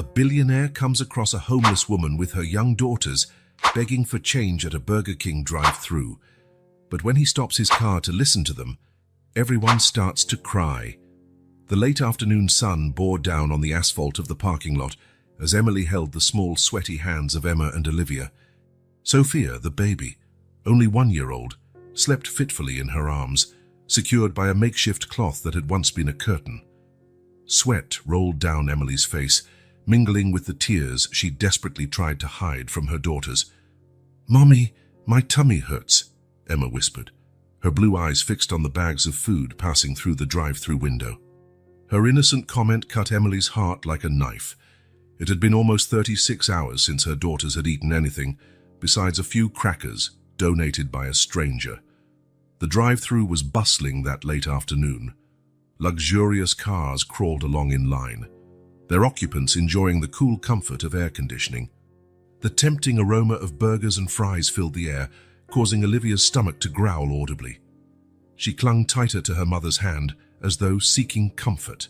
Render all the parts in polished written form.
A billionaire comes across a homeless woman with her young daughters begging for change at a Burger King drive-thru. But when he stops his car to listen to them, everyone starts to cry. The late afternoon sun bore down on the asphalt of the parking lot as Emily held the small, sweaty hands of Emma and Olivia. Sophia, the baby, only 1-year-old, slept fitfully in her arms, secured by a makeshift cloth that had once been a curtain. Sweat rolled down Emily's face, mingling with the tears she desperately tried to hide from her daughters. "Mommy, my tummy hurts," Emma whispered, her blue eyes fixed on the bags of food passing through the drive-thru window. Her innocent comment cut Emily's heart like a knife. It had been almost 36 hours since her daughters had eaten anything, besides a few crackers donated by a stranger. The drive-thru was bustling that late afternoon. Luxurious cars crawled along in line, their occupants enjoying the cool comfort of air conditioning. The tempting aroma of burgers and fries filled the air, causing Olivia's stomach to growl audibly. She clung tighter to her mother's hand, as though seeking comfort.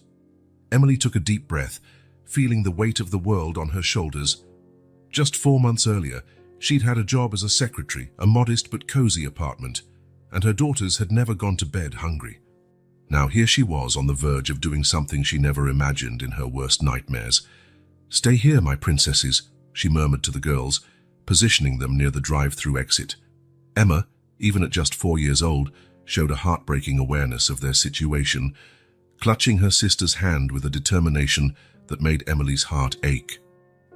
Emily took a deep breath, feeling the weight of the world on her shoulders. Just 4 months earlier, she'd had a job as a secretary, a modest but cozy apartment, and her daughters had never gone to bed hungry. Now here she was on the verge of doing something she never imagined in her worst nightmares. "Stay here, my princesses," she murmured to the girls, positioning them near the drive-thru exit. Emma, even at just 4 years old, showed a heartbreaking awareness of their situation, clutching her sister's hand with a determination that made Emily's heart ache.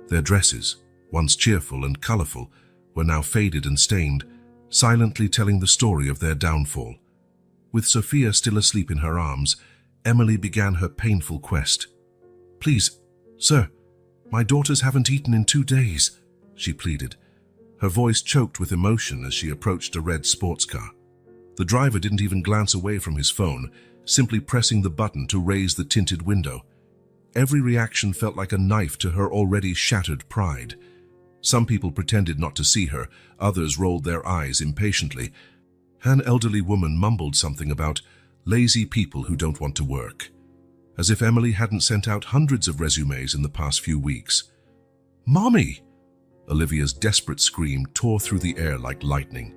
Their dresses, once cheerful and colorful, were now faded and stained, silently telling the story of their downfall. With Sophia still asleep in her arms, Emily began her painful quest. "Please, sir, my daughters haven't eaten in 2 days," she pleaded. Her voice choked with emotion as she approached a red sports car. The driver didn't even glance away from his phone, simply pressing the button to raise the tinted window. Every reaction felt like a knife to her already shattered pride. Some people pretended not to see her, others rolled their eyes impatiently. An elderly woman mumbled something about lazy people who don't want to work, as if Emily hadn't sent out hundreds of resumes in the past few weeks. "Mommy!" Olivia's desperate scream tore through the air like lightning.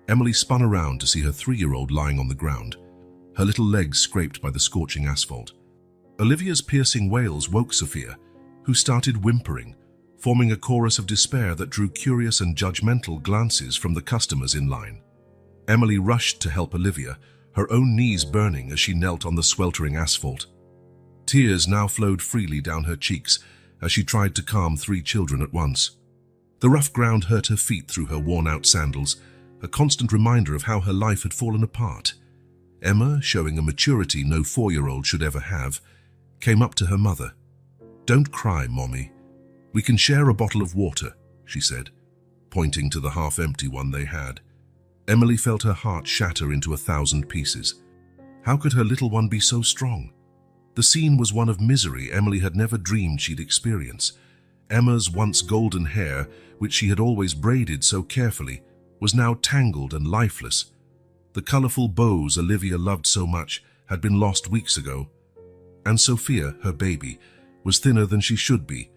Emily spun around to see her 3-year-old lying on the ground, her little legs scraped by the scorching asphalt. Olivia's piercing wails woke Sophia, who started whimpering, forming a chorus of despair that drew curious and judgmental glances from the customers in line. Emily rushed to help Olivia, her own knees burning as she knelt on the sweltering asphalt. Tears now flowed freely down her cheeks as she tried to calm 3 children at once. The rough ground hurt her feet through her worn-out sandals, a constant reminder of how her life had fallen apart. Emma, showing a maturity no 4-year-old should ever have, came up to her mother. "Don't cry, Mommy. We can share a bottle of water," she said, pointing to the half-empty one they had. Emily felt her heart shatter into 1,000 pieces. How could her little one be so strong? The scene was one of misery Emily had never dreamed she'd experience. Emma's once golden hair, which she had always braided so carefully, was now tangled and lifeless. The colorful bows Olivia loved so much had been lost weeks ago. And Sophia, her baby, was thinner than she should be,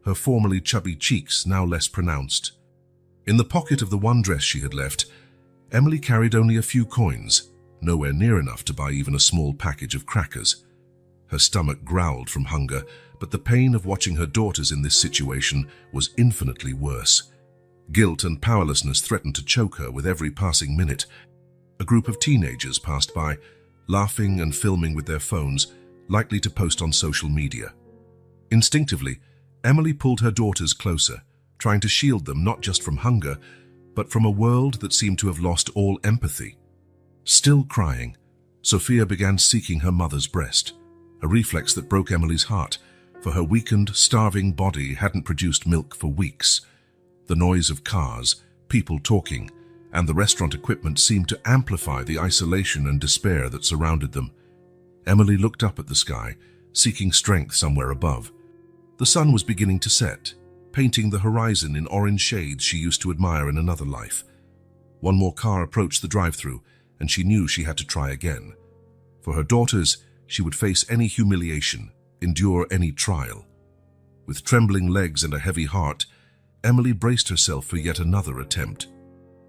her formerly chubby cheeks now less pronounced. In the pocket of the one dress she had left, Emily carried only a few coins, nowhere near enough to buy even a small package of crackers. Her stomach growled from hunger, but the pain of watching her daughters in this situation was infinitely worse. Guilt and powerlessness threatened to choke her with every passing minute. A group of teenagers passed by, laughing and filming with their phones, likely to post on social media. Instinctively, Emily pulled her daughters closer, trying to shield them not just from hunger, but from a world that seemed to have lost all empathy. Still crying, Sophia began seeking her mother's breast, a reflex that broke Emily's heart, for her weakened, starving body hadn't produced milk for weeks. The noise of cars, people talking, and the restaurant equipment seemed to amplify the isolation and despair that surrounded them. Emily looked up at the sky, seeking strength somewhere above. The sun was beginning to set, painting the horizon in orange shades she used to admire in another life. One more car approached the drive-thru, and she knew she had to try again. For her daughters, she would face any humiliation, endure any trial. With trembling legs and a heavy heart, Emily braced herself for yet another attempt.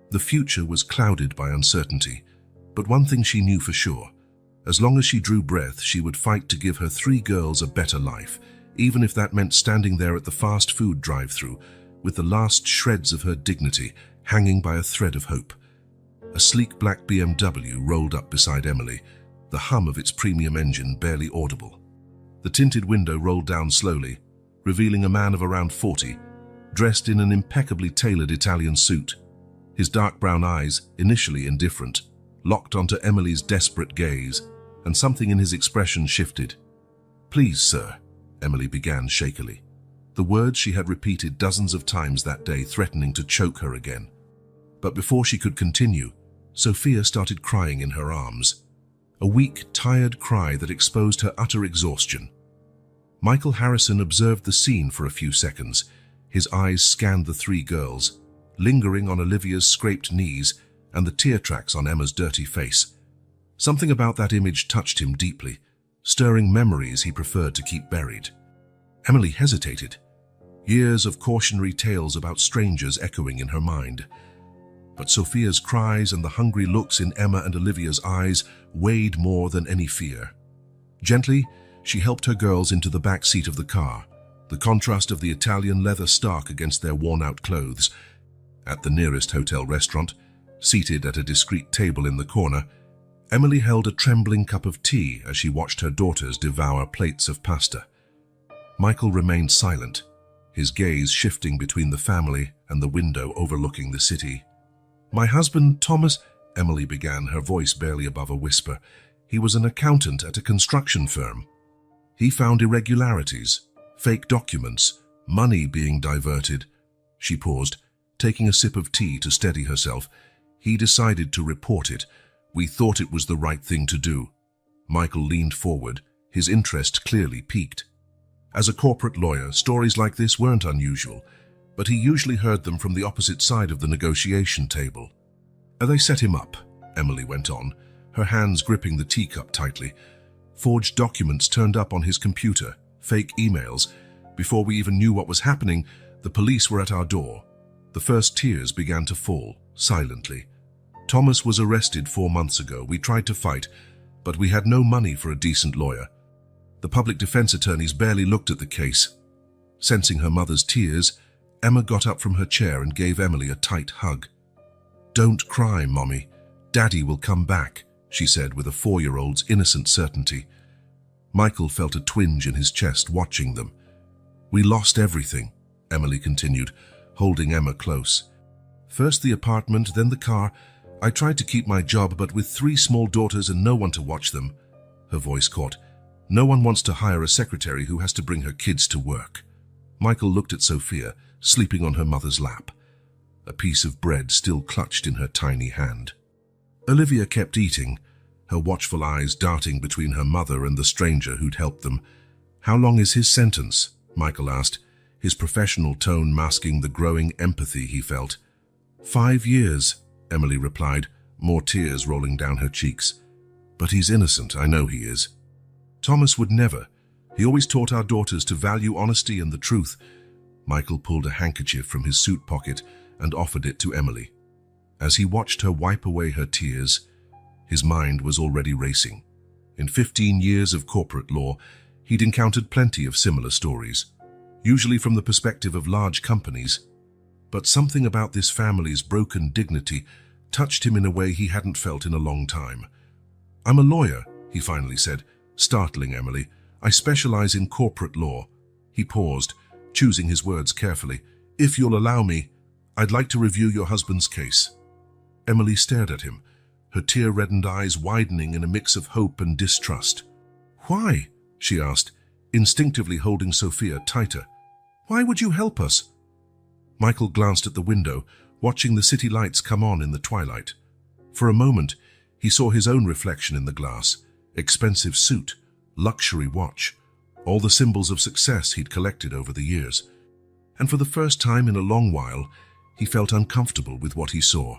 The future was clouded by uncertainty, but one thing she knew for sure. As long as she drew breath, she would fight to give her 3 girls a better life, even if that meant standing there at the fast food drive-thru with the last shreds of her dignity hanging by a thread of hope. A sleek black BMW rolled up beside Emily, the hum of its premium engine barely audible. The tinted window rolled down slowly, revealing a man of around 40, dressed in an impeccably tailored Italian suit. His dark brown eyes, initially indifferent, locked onto Emily's desperate gaze, and something in his expression shifted. "Please, sir," Emily began shakily, the words she had repeated dozens of times that day, threatening to choke her again. But before she could continue, Sophia started crying in her arms, a weak, tired cry that exposed her utter exhaustion. Michael Harrison observed the scene for a few seconds. His eyes scanned the 3 girls, lingering on Olivia's scraped knees and the tear tracks on Emma's dirty face. Something about that image touched him deeply, stirring memories he preferred to keep buried. Emily hesitated, years of cautionary tales about strangers echoing in her mind. But Sophia's cries and the hungry looks in Emma and Olivia's eyes weighed more than any fear. Gently, she helped her girls into the back seat of the car, the contrast of the Italian leather stark against their worn-out clothes. At the nearest hotel restaurant, seated at a discreet table in the corner, Emily held a trembling cup of tea as she watched her daughters devour plates of pasta. Michael remained silent, his gaze shifting between the family and the window overlooking the city. "My husband, Thomas," Emily began, her voice barely above a whisper. "He was an accountant at a construction firm. He found irregularities, fake documents, money being diverted." She paused, taking a sip of tea to steady herself. "He decided to report it. We thought it was the right thing to do." Michael leaned forward, his interest clearly piqued. As a corporate lawyer, stories like this weren't unusual, but he usually heard them from the opposite side of the negotiation table. "They set him up," Emily went on, her hands gripping the teacup tightly. "Forged documents turned up on his computer, fake emails. Before we even knew what was happening, the police were at our door." The first tears began to fall, silently. "Thomas was arrested 4 months ago. We tried to fight, but we had no money for a decent lawyer. The public defense attorneys barely looked at the case." Sensing her mother's tears, Emma got up from her chair and gave Emily a tight hug. "Don't cry, Mommy. Daddy will come back," she said with a 4-year-old's innocent certainty. Michael felt a twinge in his chest watching them. "We lost everything," Emily continued, holding Emma close. "First the apartment, then the car. I tried to keep my job, but with 3 small daughters and no one to watch them," her voice caught. "No one wants to hire a secretary who has to bring her kids to work." Michael looked at Sophia, sleeping on her mother's lap, a piece of bread still clutched in her tiny hand. Olivia kept eating, her watchful eyes darting between her mother and the stranger who'd helped them. "How long is his sentence?" Michael asked, his professional tone masking the growing empathy he felt. 5 years, Emily replied, more tears rolling down her cheeks. "But he's innocent, I know he is." "Thomas would never. He always taught our daughters to value honesty and the truth." Michael pulled a handkerchief from his suit pocket and offered it to Emily. As he watched her wipe away her tears, his mind was already racing. In 15 years of corporate law, he'd encountered plenty of similar stories, usually from the perspective of large companies. But something about this family's broken dignity touched him in a way he hadn't felt in a long time. "I'm a lawyer," he finally said, startling Emily. "I specialize in corporate law." He paused, choosing his words carefully. "If you'll allow me, I'd like to review your husband's case." Emily stared at him, her tear-reddened eyes widening in a mix of hope and distrust. "Why?" she asked, instinctively holding Sophia tighter. "Why would you help us?" Michael glanced at the window, watching the city lights come on in the twilight. For a moment, he saw his own reflection in the glass, expensive suit, luxury watch, all the symbols of success he'd collected over the years. And for the first time in a long while, he felt uncomfortable with what he saw.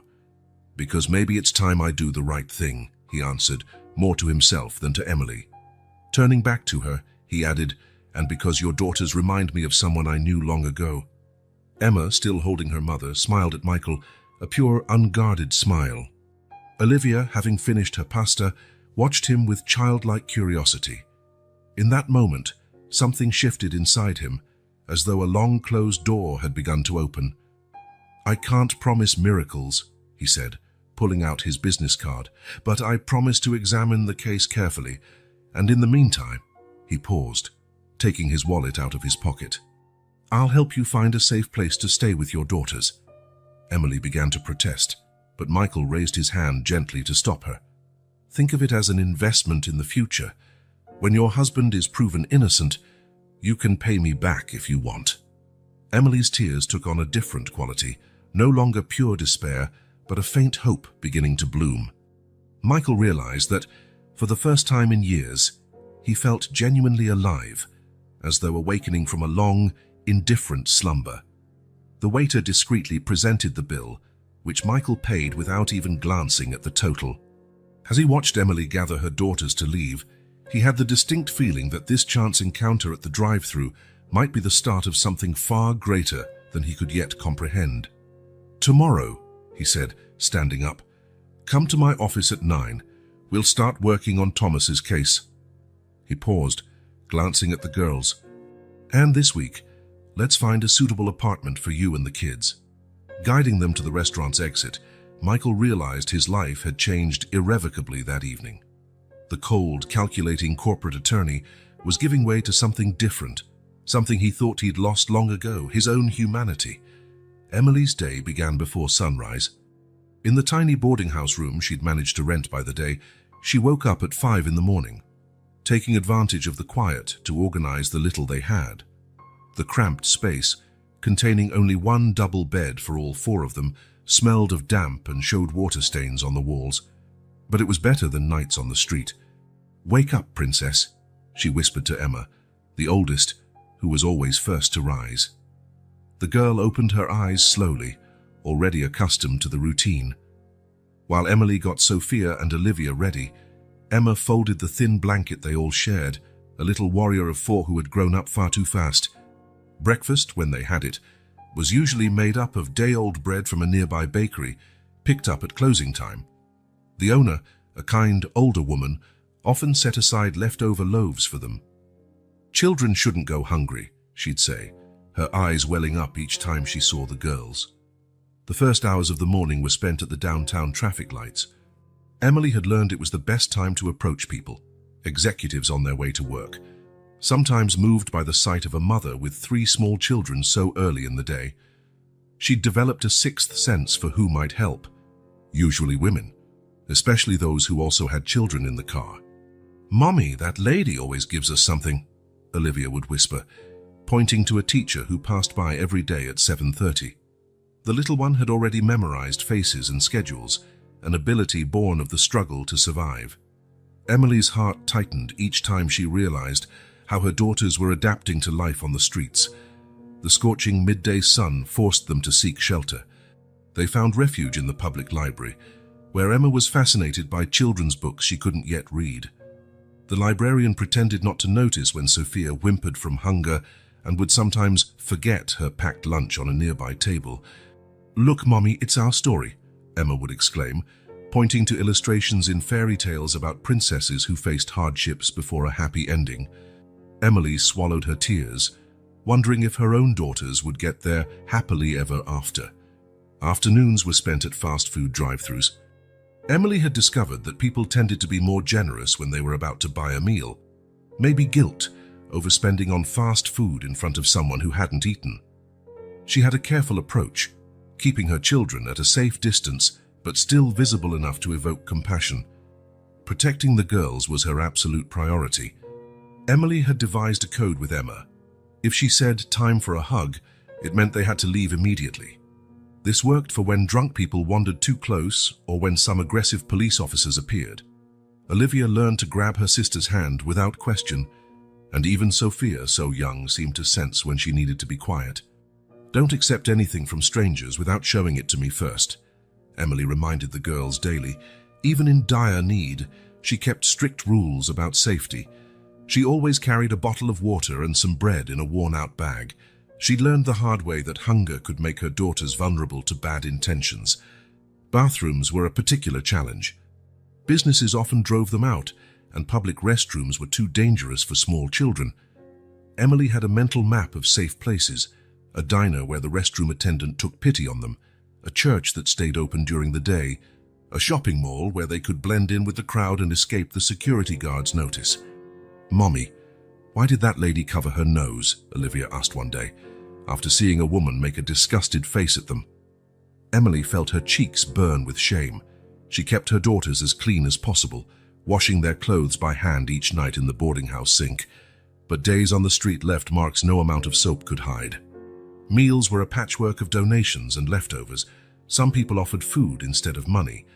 "Because maybe it's time I do the right thing," he answered, more to himself than to Emily. Turning back to her, he added, and because your daughters remind me of someone I knew long ago." Emma, still holding her mother, smiled at Michael, a pure, unguarded smile. Olivia, having finished her pasta, watched him with childlike curiosity. In that moment, something shifted inside him, as though a long-closed door had begun to open. "I can't promise miracles," he said, pulling out his business card, "but I promise to examine the case carefully, and in the meantime," he paused, taking his wallet out of his pocket, "I'll help you find a safe place to stay with your daughters." Emily began to protest, but Michael raised his hand gently to stop her. "Think of it as an investment in the future. When your husband is proven innocent, you can pay me back if you want." Emily's tears took on a different quality, no longer pure despair, but a faint hope beginning to bloom. Michael realized that, for the first time in years, he felt genuinely alive, as though awakening from a long, indifferent slumber. The waiter discreetly presented the bill, which Michael paid without even glancing at the total. As he watched Emily gather her daughters to leave, he had the distinct feeling that this chance encounter at the drive-thru might be the start of something far greater than he could yet comprehend. "Tomorrow," he said, standing up, "come to my office at 9. We'll start working on Thomas's case." He paused, glancing at the girls. "And this week, let's find a suitable apartment for you and the kids." Guiding them to the restaurant's exit, Michael realized his life had changed irrevocably that evening. The cold, calculating corporate attorney was giving way to something different, something he thought he'd lost long ago, his own humanity. Emily's day began before sunrise. In the tiny boarding house room she'd managed to rent by the day, she woke up at 5 in the morning, taking advantage of the quiet to organize the little they had. The cramped space, containing only one double bed for all 4 of them, smelled of damp and showed water stains on the walls. But it was better than nights on the street. "Wake up, princess," she whispered to Emma, the oldest, who was always first to rise. The girl opened her eyes slowly, already accustomed to the routine. While Emily got Sophia and Olivia ready, Emma folded the thin blanket they all shared, a little warrior of 4 who had grown up far too fast. Breakfast, when they had it, was usually made up of day-old bread from a nearby bakery, picked up at closing time. The owner, a kind, older woman, often set aside leftover loaves for them. "Children shouldn't go hungry," she'd say, her eyes welling up each time she saw the girls. The first hours of the morning were spent at the downtown traffic lights. Emily had learned it was the best time to approach people, executives on their way to work, sometimes moved by the sight of a mother with 3 small children so early in the day. She'd developed a 6th sense for who might help, usually women, especially those who also had children in the car. "Mommy, that lady always gives us something," Olivia would whisper, pointing to a teacher who passed by every day at 7:30. The little one had already memorized faces and schedules, an ability born of the struggle to survive. Emily's heart tightened each time she realized how her daughters were adapting to life on the streets. The scorching midday sun forced them to seek shelter. They found refuge in the public library, where Emma was fascinated by children's books she couldn't yet read. The librarian pretended not to notice when Sophia whimpered from hunger and would sometimes forget her packed lunch on a nearby table. "Look, Mommy, it's our story," Emma would exclaim, pointing to illustrations in fairy tales about princesses who faced hardships before a happy ending. Emily swallowed her tears, wondering if her own daughters would get their happily ever after. Afternoons were spent at fast food drive-thrus. Emily had discovered that people tended to be more generous when they were about to buy a meal. Maybe guilt over spending on fast food in front of someone who hadn't eaten. She had a careful approach, keeping her children at a safe distance but still visible enough to evoke compassion. Protecting the girls was her absolute priority. Emily had devised a code with Emma. If she said time for a hug, it meant they had to leave immediately. This worked for when drunk people wandered too close or when some aggressive police officers appeared. Olivia learned to grab her sister's hand without question, and even Sophia, so young, seemed to sense when she needed to be quiet. "Don't accept anything from strangers without showing it to me first," Emily reminded the girls daily. Even in dire need, she kept strict rules about safety. She always carried a bottle of water and some bread in a worn-out bag. She'd learned the hard way that hunger could make her daughters vulnerable to bad intentions. Bathrooms were a particular challenge. Businesses often drove them out, and public restrooms were too dangerous for small children. Emily had a mental map of safe places, a diner where the restroom attendant took pity on them, a church that stayed open during the day, a shopping mall where they could blend in with the crowd and escape the security guard's notice. "Mommy, why did that lady cover her nose?" Olivia asked one day, after seeing a woman make a disgusted face at them. Emily felt her cheeks burn with shame. She kept her daughters as clean as possible, washing their clothes by hand each night in the boarding house sink. But days on the street left marks no amount of soap could hide. Meals were a patchwork of donations and leftovers. Some people offered food instead of money,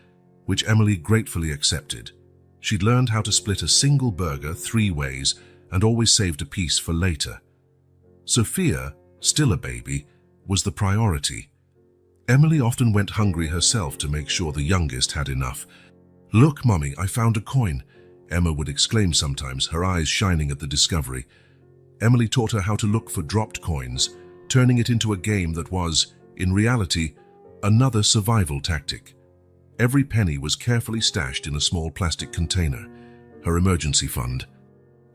which Emily gratefully accepted. She'd learned how to split a single burger 3 ways and always saved a piece for later. Sophia, still a baby, was the priority. Emily often went hungry herself to make sure the youngest had enough. "Look, Mummy, I found a coin," Emma would exclaim sometimes, her eyes shining at the discovery. Emily taught her how to look for dropped coins, turning it into a game that was, in reality, another survival tactic. Every penny was carefully stashed in a small plastic container, her emergency fund.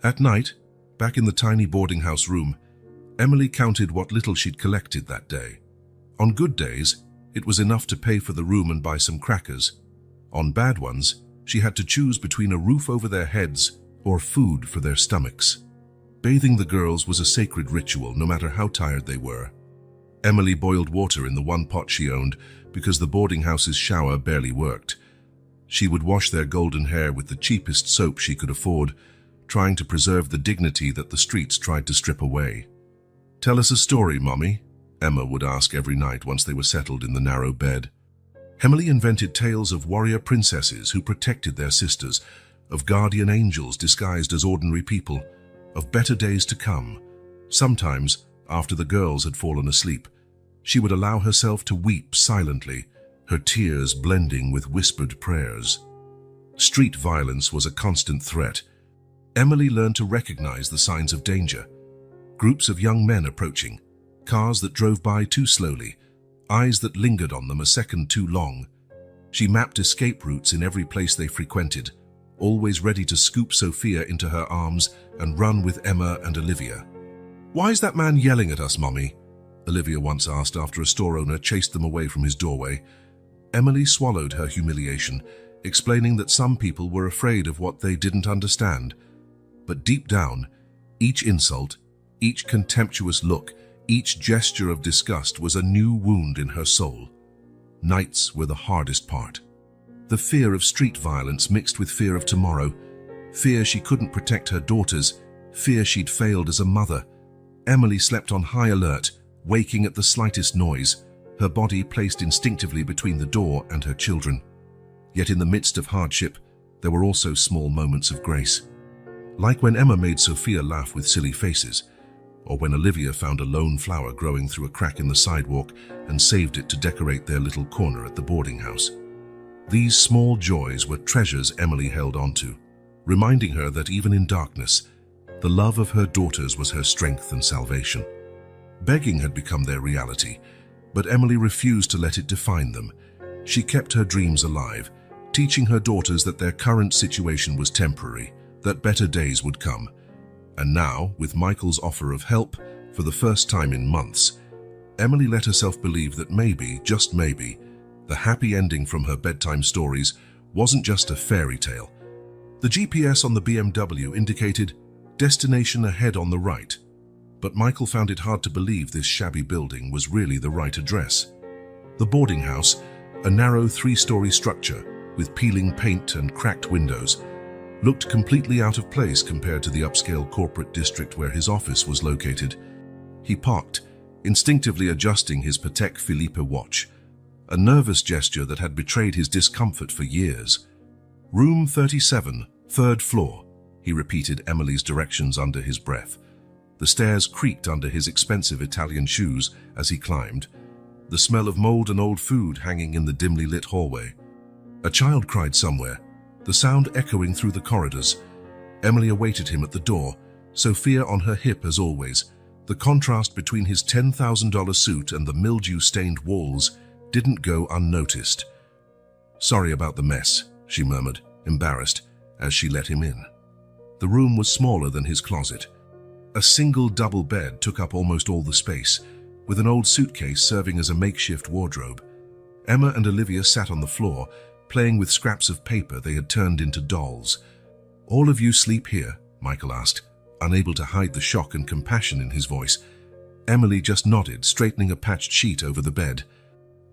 At night, back in the tiny boarding house room, Emily counted what little she'd collected that day. On good days, it was enough to pay for the room and buy some crackers. On bad ones, she had to choose between a roof over their heads or food for their stomachs. Bathing the girls was a sacred ritual, no matter how tired they were. Emily boiled water in the one pot she owned because the boarding house's shower barely worked. She would wash their golden hair with the cheapest soap she could afford, trying to preserve the dignity that the streets tried to strip away. "Tell us a story, Mommy," Emma would ask every night once they were settled in the narrow bed. Emily invented tales of warrior princesses who protected their sisters, of guardian angels disguised as ordinary people, of better days to come. Sometimes, after the girls had fallen asleep, she would allow herself to weep silently, her tears blending with whispered prayers. Street violence was a constant threat. Emily learned to recognize the signs of danger. Groups of young men approaching, cars that drove by too slowly, eyes that lingered on them a second too long. She mapped escape routes in every place they frequented, always ready to scoop Sophia into her arms and run with Emma and Olivia. "Why is that man yelling at us, Mommy?" Olivia once asked after a store owner chased them away from his doorway. Emily swallowed her humiliation, explaining that some people were afraid of what they didn't understand. But deep down, each insult, each contemptuous look, each gesture of disgust was a new wound in her soul. Nights were the hardest part. The fear of street violence mixed with fear of tomorrow, fear she couldn't protect her daughters, fear she'd failed as a mother. Emily slept on high alert, waking at the slightest noise, her body placed instinctively between the door and her children. Yet in the midst of hardship, there were also small moments of grace. Like when Emma made Sophia laugh with silly faces, or when Olivia found a lone flower growing through a crack in the sidewalk and saved it to decorate their little corner at the boarding house. These small joys were treasures Emily held onto, reminding her that even in darkness, the love of her daughters was her strength and salvation. Begging had become their reality, but Emily refused to let it define them. She kept her dreams alive, teaching her daughters that their current situation was temporary, that better days would come. And now, with Michael's offer of help, for the first time in months, Emily let herself believe that maybe, just maybe, the happy ending from her bedtime stories wasn't just a fairy tale. The GPS on the BMW indicated destination ahead on the right, but Michael found it hard to believe this shabby building was really the right address. The boarding house, a narrow 3-story structure with peeling paint and cracked windows, looked completely out of place compared to the upscale corporate district where his office was located. He parked, instinctively adjusting his Patek Philippe watch, a nervous gesture that had betrayed his discomfort for years. "Room 37, 3rd floor," he repeated Emily's directions under his breath. The stairs creaked under his expensive Italian shoes as he climbed, the smell of mold and old food hanging in the dimly lit hallway. A child cried somewhere, the sound echoing through the corridors. Emily awaited him at the door, Sophia on her hip as always. The contrast between his $10,000 suit and the mildew-stained walls didn't go unnoticed. "Sorry about the mess," she murmured, embarrassed, as she let him in. The room was smaller than his closet. A single double bed took up almost all the space, with an old suitcase serving as a makeshift wardrobe. Emma and Olivia sat on the floor, playing with scraps of paper they had turned into dolls. "All of you sleep here?" Michael asked, unable to hide the shock and compassion in his voice. Emily just nodded, straightening a patched sheet over the bed.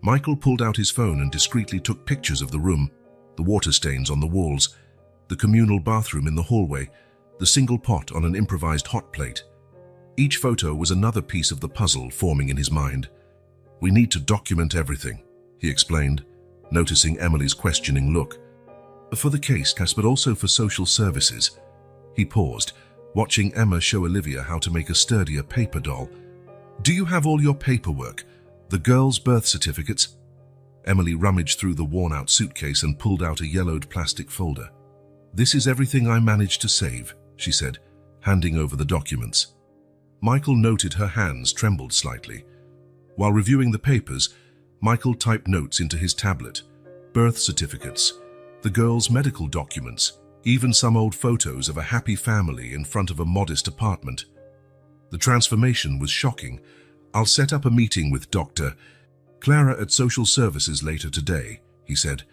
Michael pulled out his phone and discreetly took pictures of the room, the water stains on the walls, the communal bathroom in the hallway, the single pot on an improvised hot plate. Each photo was another piece of the puzzle forming in his mind. "We need to document everything," he explained, noticing Emily's questioning look. "For the case, but also for social services." He paused, watching Emma show Olivia how to make a sturdier paper doll. "Do you have all your paperwork? The girls' birth certificates?" Emily rummaged through the worn-out suitcase and pulled out a yellowed plastic folder. "This is everything I managed to save," she said, handing over the documents. Michael noted her hands trembled slightly. While reviewing the papers, Michael typed notes into his tablet. Birth certificates, the girls' medical documents, even some old photos of a happy family in front of a modest apartment. The transformation was shocking. "I'll set up a meeting with Dr. Clara at Social Services later today," he said,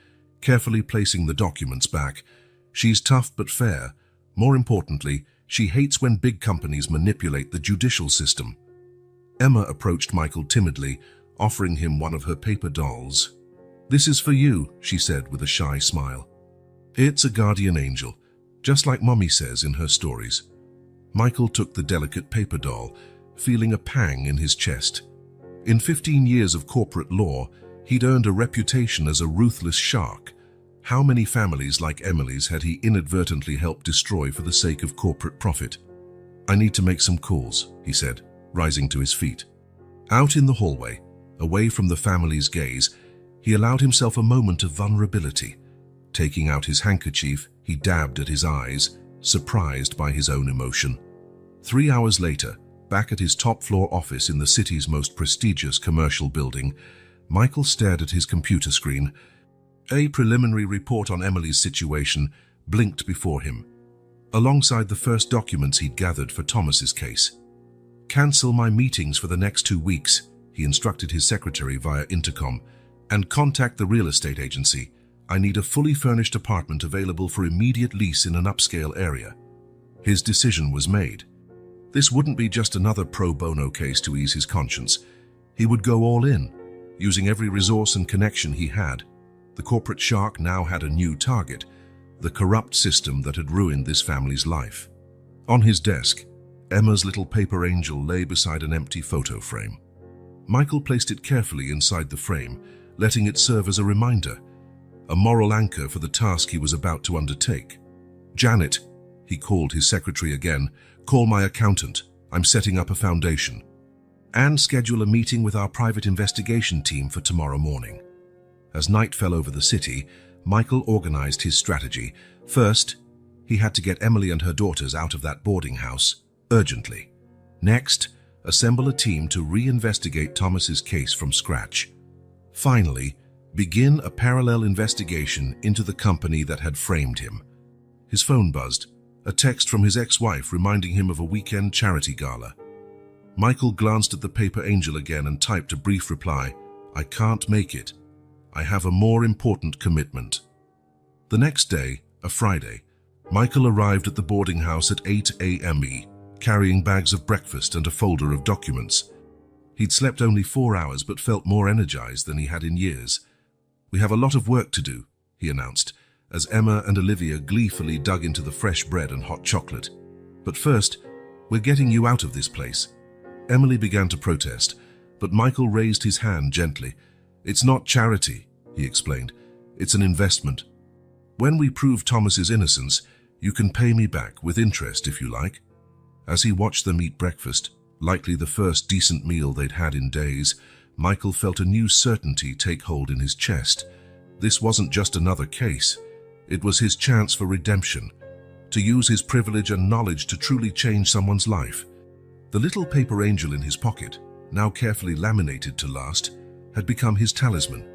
carefully placing the documents back. "She's tough but fair. More importantly, she hates when big companies manipulate the judicial system." Emma approached Michael timidly, offering him one of her paper dolls. "This is for you," she said with a shy smile. "It's a guardian angel, just like Mommy says in her stories." Michael took the delicate paper doll, feeling a pang in his chest. In 15 years of corporate law, he'd earned a reputation as a ruthless shark. How many families like Emily's had he inadvertently helped destroy for the sake of corporate profit? "I need to make some calls," he said, rising to his feet. Out in the hallway, away from the family's gaze, he allowed himself a moment of vulnerability. Taking out his handkerchief, he dabbed at his eyes, surprised by his own emotion. 3 hours later, back at his top-floor office in the city's most prestigious commercial building, Michael stared at his computer screen. A preliminary report on Emily's situation blinked before him, alongside the first documents he'd gathered for Thomas's case. "Cancel my meetings for the next 2 weeks," he instructed his secretary via intercom, "and contact the real estate agency. I need a fully furnished apartment available for immediate lease in an upscale area." His decision was made. This wouldn't be just another pro bono case to ease his conscience. He would go all in, using every resource and connection he had. The corporate shark now had a new target, the corrupt system that had ruined this family's life. On his desk, Emma's little paper angel lay beside an empty photo frame. Michael placed it carefully inside the frame, letting it serve as a reminder, a moral anchor for the task he was about to undertake. "Janet," he called his secretary again, "call my accountant. I'm setting up a foundation. And schedule a meeting with our private investigation team for tomorrow morning." As night fell over the city, Michael organized his strategy. First, he had to get Emily and her daughters out of that boarding house, urgently. Next, assemble a team to reinvestigate Thomas's case from scratch. Finally, begin a parallel investigation into the company that had framed him. His phone buzzed, a text from his ex-wife reminding him of a weekend charity gala. Michael glanced at the paper angel again and typed a brief reply, "I can't make it. I have a more important commitment." The next day, a Friday, Michael arrived at the boarding house at 8 a.m., carrying bags of breakfast and a folder of documents. He'd slept only 4 hours but felt more energized than he had in years. "We have a lot of work to do," he announced, as Emma and Olivia gleefully dug into the fresh bread and hot chocolate. "But first, we're getting you out of this place." Emily began to protest, but Michael raised his hand gently. "It's not charity," he explained. "It's an investment. When we prove Thomas's innocence, you can pay me back with interest if you like." As he watched them eat breakfast, likely the first decent meal they'd had in days, Michael felt a new certainty take hold in his chest. This wasn't just another case. It was his chance for redemption, to use his privilege and knowledge to truly change someone's life. The little paper angel in his pocket, now carefully laminated to last, had become his talisman.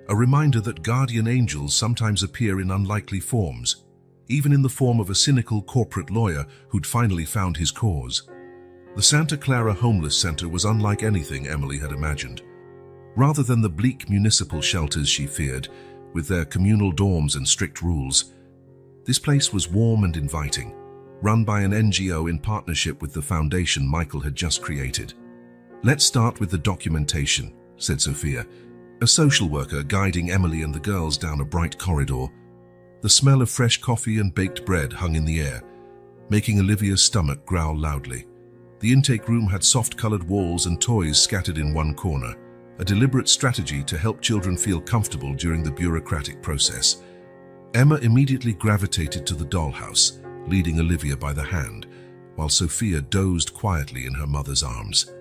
A reminder that guardian angels sometimes appear in unlikely forms, even in the form of a cynical corporate lawyer who'd finally found his cause. The Santa Clara Homeless Center was unlike anything Emily had imagined. Rather than the bleak municipal shelters she feared, with their communal dorms and strict rules, this place was warm and inviting, run by an NGO in partnership with the foundation Michael had just created. "Let's start with the documentation," said Sophia, a social worker guiding Emily and the girls down a bright corridor. The smell of fresh coffee and baked bread hung in the air, making Olivia's stomach growl loudly. The intake room had soft-colored walls and toys scattered in one corner, a deliberate strategy to help children feel comfortable during the bureaucratic process. Emma immediately gravitated to the dollhouse, leading Olivia by the hand, while Sophia dozed quietly in her mother's arms.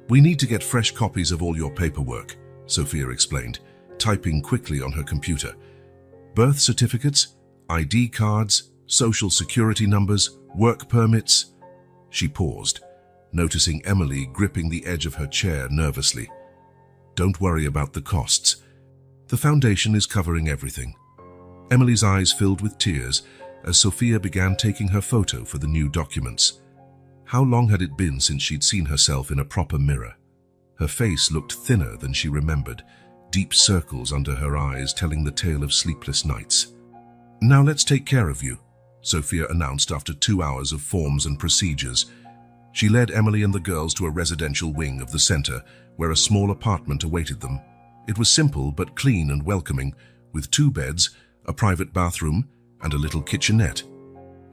"We need to get fresh copies of all your paperwork," Sophia explained, typing quickly on her computer. "Birth certificates, ID cards, social security numbers, work permits." She paused, noticing Emily gripping the edge of her chair nervously. "Don't worry about the costs. The foundation is covering everything." Emily's eyes filled with tears as Sophia began taking her photo for the new documents. How long had it been since she'd seen herself in a proper mirror? Her face looked thinner than she remembered, deep circles under her eyes telling the tale of sleepless nights. "Now let's take care of you," Sophia announced after 2 hours of forms and procedures. She led Emily and the girls to a residential wing of the center, where a small apartment awaited them. It was simple but clean and welcoming, with 2 beds, a private bathroom, and a little kitchenette.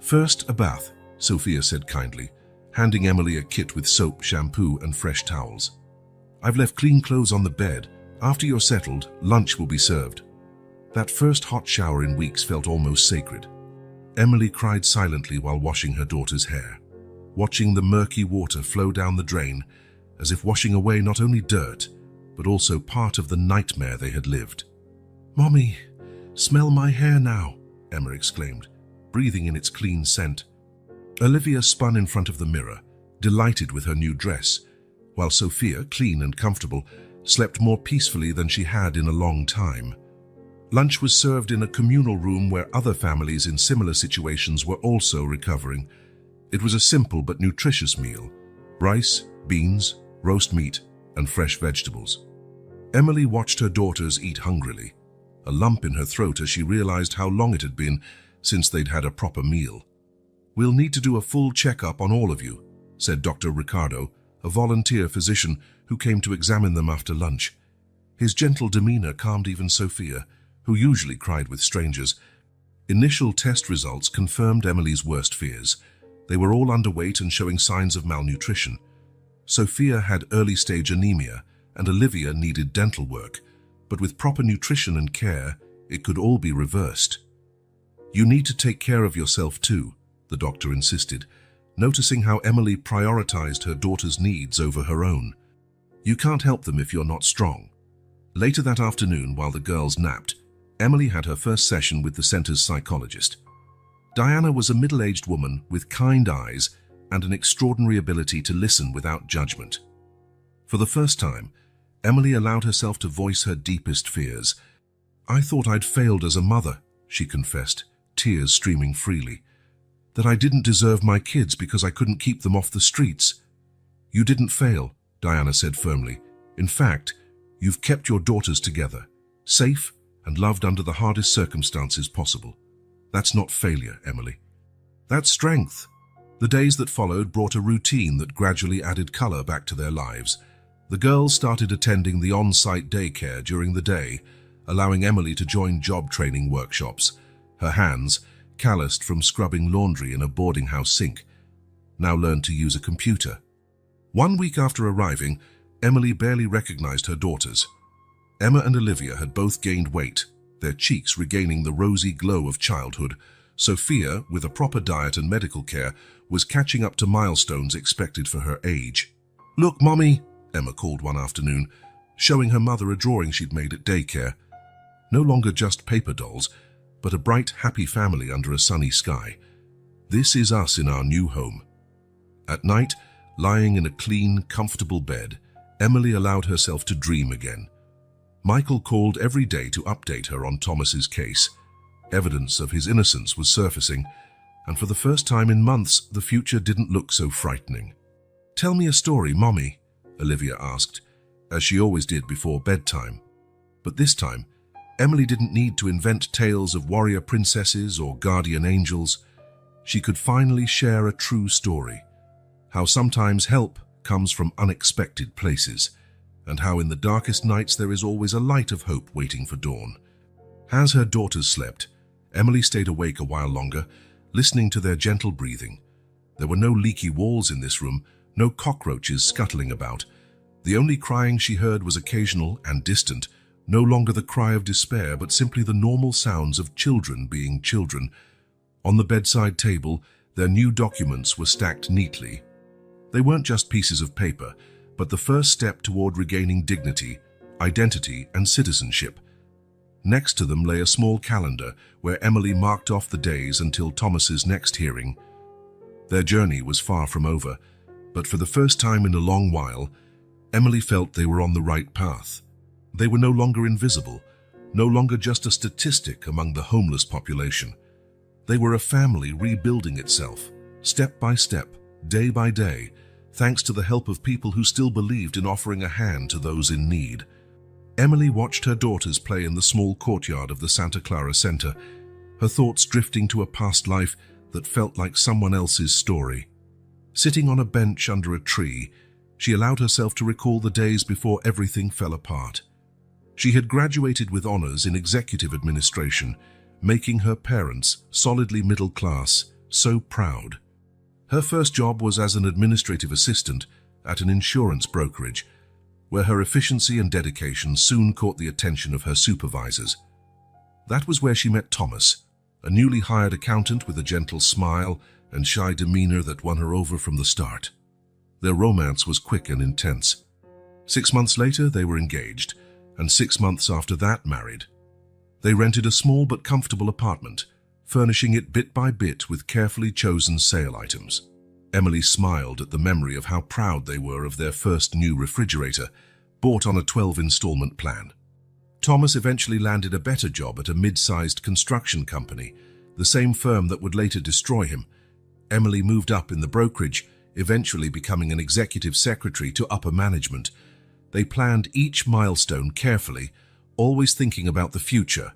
"First, a bath," Sophia said kindly, handing Emily a kit with soap, shampoo, and fresh towels. "I've left clean clothes on the bed. After you're settled, lunch will be served." That first hot shower in weeks felt almost sacred. Emily cried silently while washing her daughter's hair, watching the murky water flow down the drain, as if washing away not only dirt, but also part of the nightmare they had lived. "Mommy, smell my hair now," Emma exclaimed, breathing in its clean scent. Olivia spun in front of the mirror, delighted with her new dress, while Sophia, clean and comfortable, slept more peacefully than she had in a long time. Lunch was served in a communal room where other families in similar situations were also recovering. It was a simple but nutritious meal: rice, beans, roast meat, and fresh vegetables. Emily watched her daughters eat hungrily, a lump in her throat as she realized how long it had been since they'd had a proper meal. "We'll need to do a full checkup on all of you," said Dr. Ricardo, a volunteer physician who came to examine them after lunch. His gentle demeanor calmed even Sophia, who usually cried with strangers. Initial test results confirmed Emily's worst fears. They were all underweight and showing signs of malnutrition. Sophia had early-stage anemia, and Olivia needed dental work, but with proper nutrition and care, it could all be reversed. "You need to take care of yourself too," the doctor insisted, noticing how Emily prioritized her daughter's needs over her own. "You can't help them if you're not strong." Later that afternoon, while the girls napped, Emily had her first session with the center's psychologist. Diana was a middle-aged woman with kind eyes and an extraordinary ability to listen without judgment. For the first time, Emily allowed herself to voice her deepest fears. "I thought I'd failed as a mother," she confessed, tears streaming freely. "That I didn't deserve my kids because I couldn't keep them off the streets." "You didn't fail," Diana said firmly. "In fact, you've kept your daughters together, safe and loved under the hardest circumstances possible. That's not failure, Emily. That's strength." The days that followed brought a routine that gradually added color back to their lives. The girls started attending the on-site daycare during the day, allowing Emily to join job training workshops. Her hands, calloused from scrubbing laundry in a boarding house sink, now learned to use a computer. 1 week after arriving, Emily barely recognized her daughters. Emma and Olivia had both gained weight, their cheeks regaining the rosy glow of childhood. Sophia, with a proper diet and medical care, was catching up to milestones expected for her age. "Look, Mommy," Emma called one afternoon, showing her mother a drawing she'd made at daycare. No longer just paper dolls, but a bright, happy family under a sunny sky. This is us in our new home. At night, lying in a clean, comfortable bed, Emily allowed herself to dream again. Michael called every day to update her on Thomas's case. Evidence of his innocence was surfacing, and for the first time in months, the future didn't look so frightening. "Tell me a story, Mommy," Olivia asked, as she always did before bedtime. But this time, Emily didn't need to invent tales of warrior princesses or guardian angels. She could finally share a true story. How sometimes help comes from unexpected places, and how in the darkest nights there is always a light of hope waiting for dawn. As her daughters slept, Emily stayed awake a while longer, listening to their gentle breathing. There were no leaky walls in this room, no cockroaches scuttling about. The only crying she heard was occasional and distant, no longer the cry of despair, but simply the normal sounds of children being children. On the bedside table, their new documents were stacked neatly. They weren't just pieces of paper, but the first step toward regaining dignity, identity, and citizenship. Next to them lay a small calendar where Emily marked off the days until Thomas's next hearing. Their journey was far from over, but for the first time in a long while, Emily felt they were on the right path. They were no longer invisible, no longer just a statistic among the homeless population. They were a family rebuilding itself, step by step, day by day, thanks to the help of people who still believed in offering a hand to those in need. Emily watched her daughters play in the small courtyard of the Santa Clara Center, her thoughts drifting to a past life that felt like someone else's story. Sitting on a bench under a tree, she allowed herself to recall the days before everything fell apart. She had graduated with honors in executive administration, making her parents, solidly middle class, so proud. Her first job was as an administrative assistant at an insurance brokerage, where her efficiency and dedication soon caught the attention of her supervisors. That was where she met Thomas, a newly hired accountant with a gentle smile and shy demeanor that won her over from the start. Their romance was quick and intense. 6 months later, they were engaged, and 6 months after that, married. They rented a small but comfortable apartment, furnishing it bit by bit with carefully chosen sale items. Emily smiled at the memory of how proud they were of their first new refrigerator, bought on a 12-installment plan. Thomas eventually landed a better job at a mid-sized construction company, the same firm that would later destroy him. Emily moved up in the brokerage, eventually becoming an executive secretary to upper management. They planned each milestone carefully, always thinking about the future.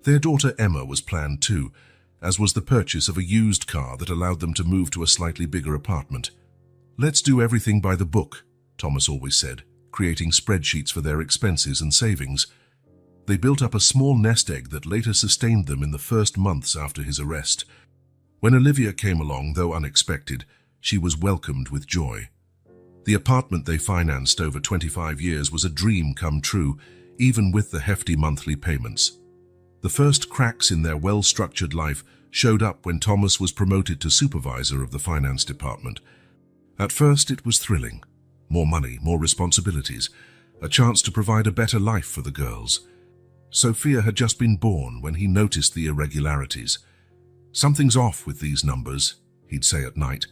Their daughter Emma was planned too, as was the purchase of a used car that allowed them to move to a slightly bigger apartment. "Let's do everything by the book," Thomas always said, creating spreadsheets for their expenses and savings. They built up a small nest egg that later sustained them in the first months after his arrest. When Olivia came along, though unexpected, she was welcomed with joy. The apartment they financed over 25 years was a dream come true, even with the hefty monthly payments. The first cracks in their well-structured life showed up when Thomas was promoted to supervisor of the finance department. At first, it was thrilling. More money, more responsibilities, a chance to provide a better life for the girls. Sophia had just been born when he noticed the irregularities. "Something's off with these numbers," he'd say at night,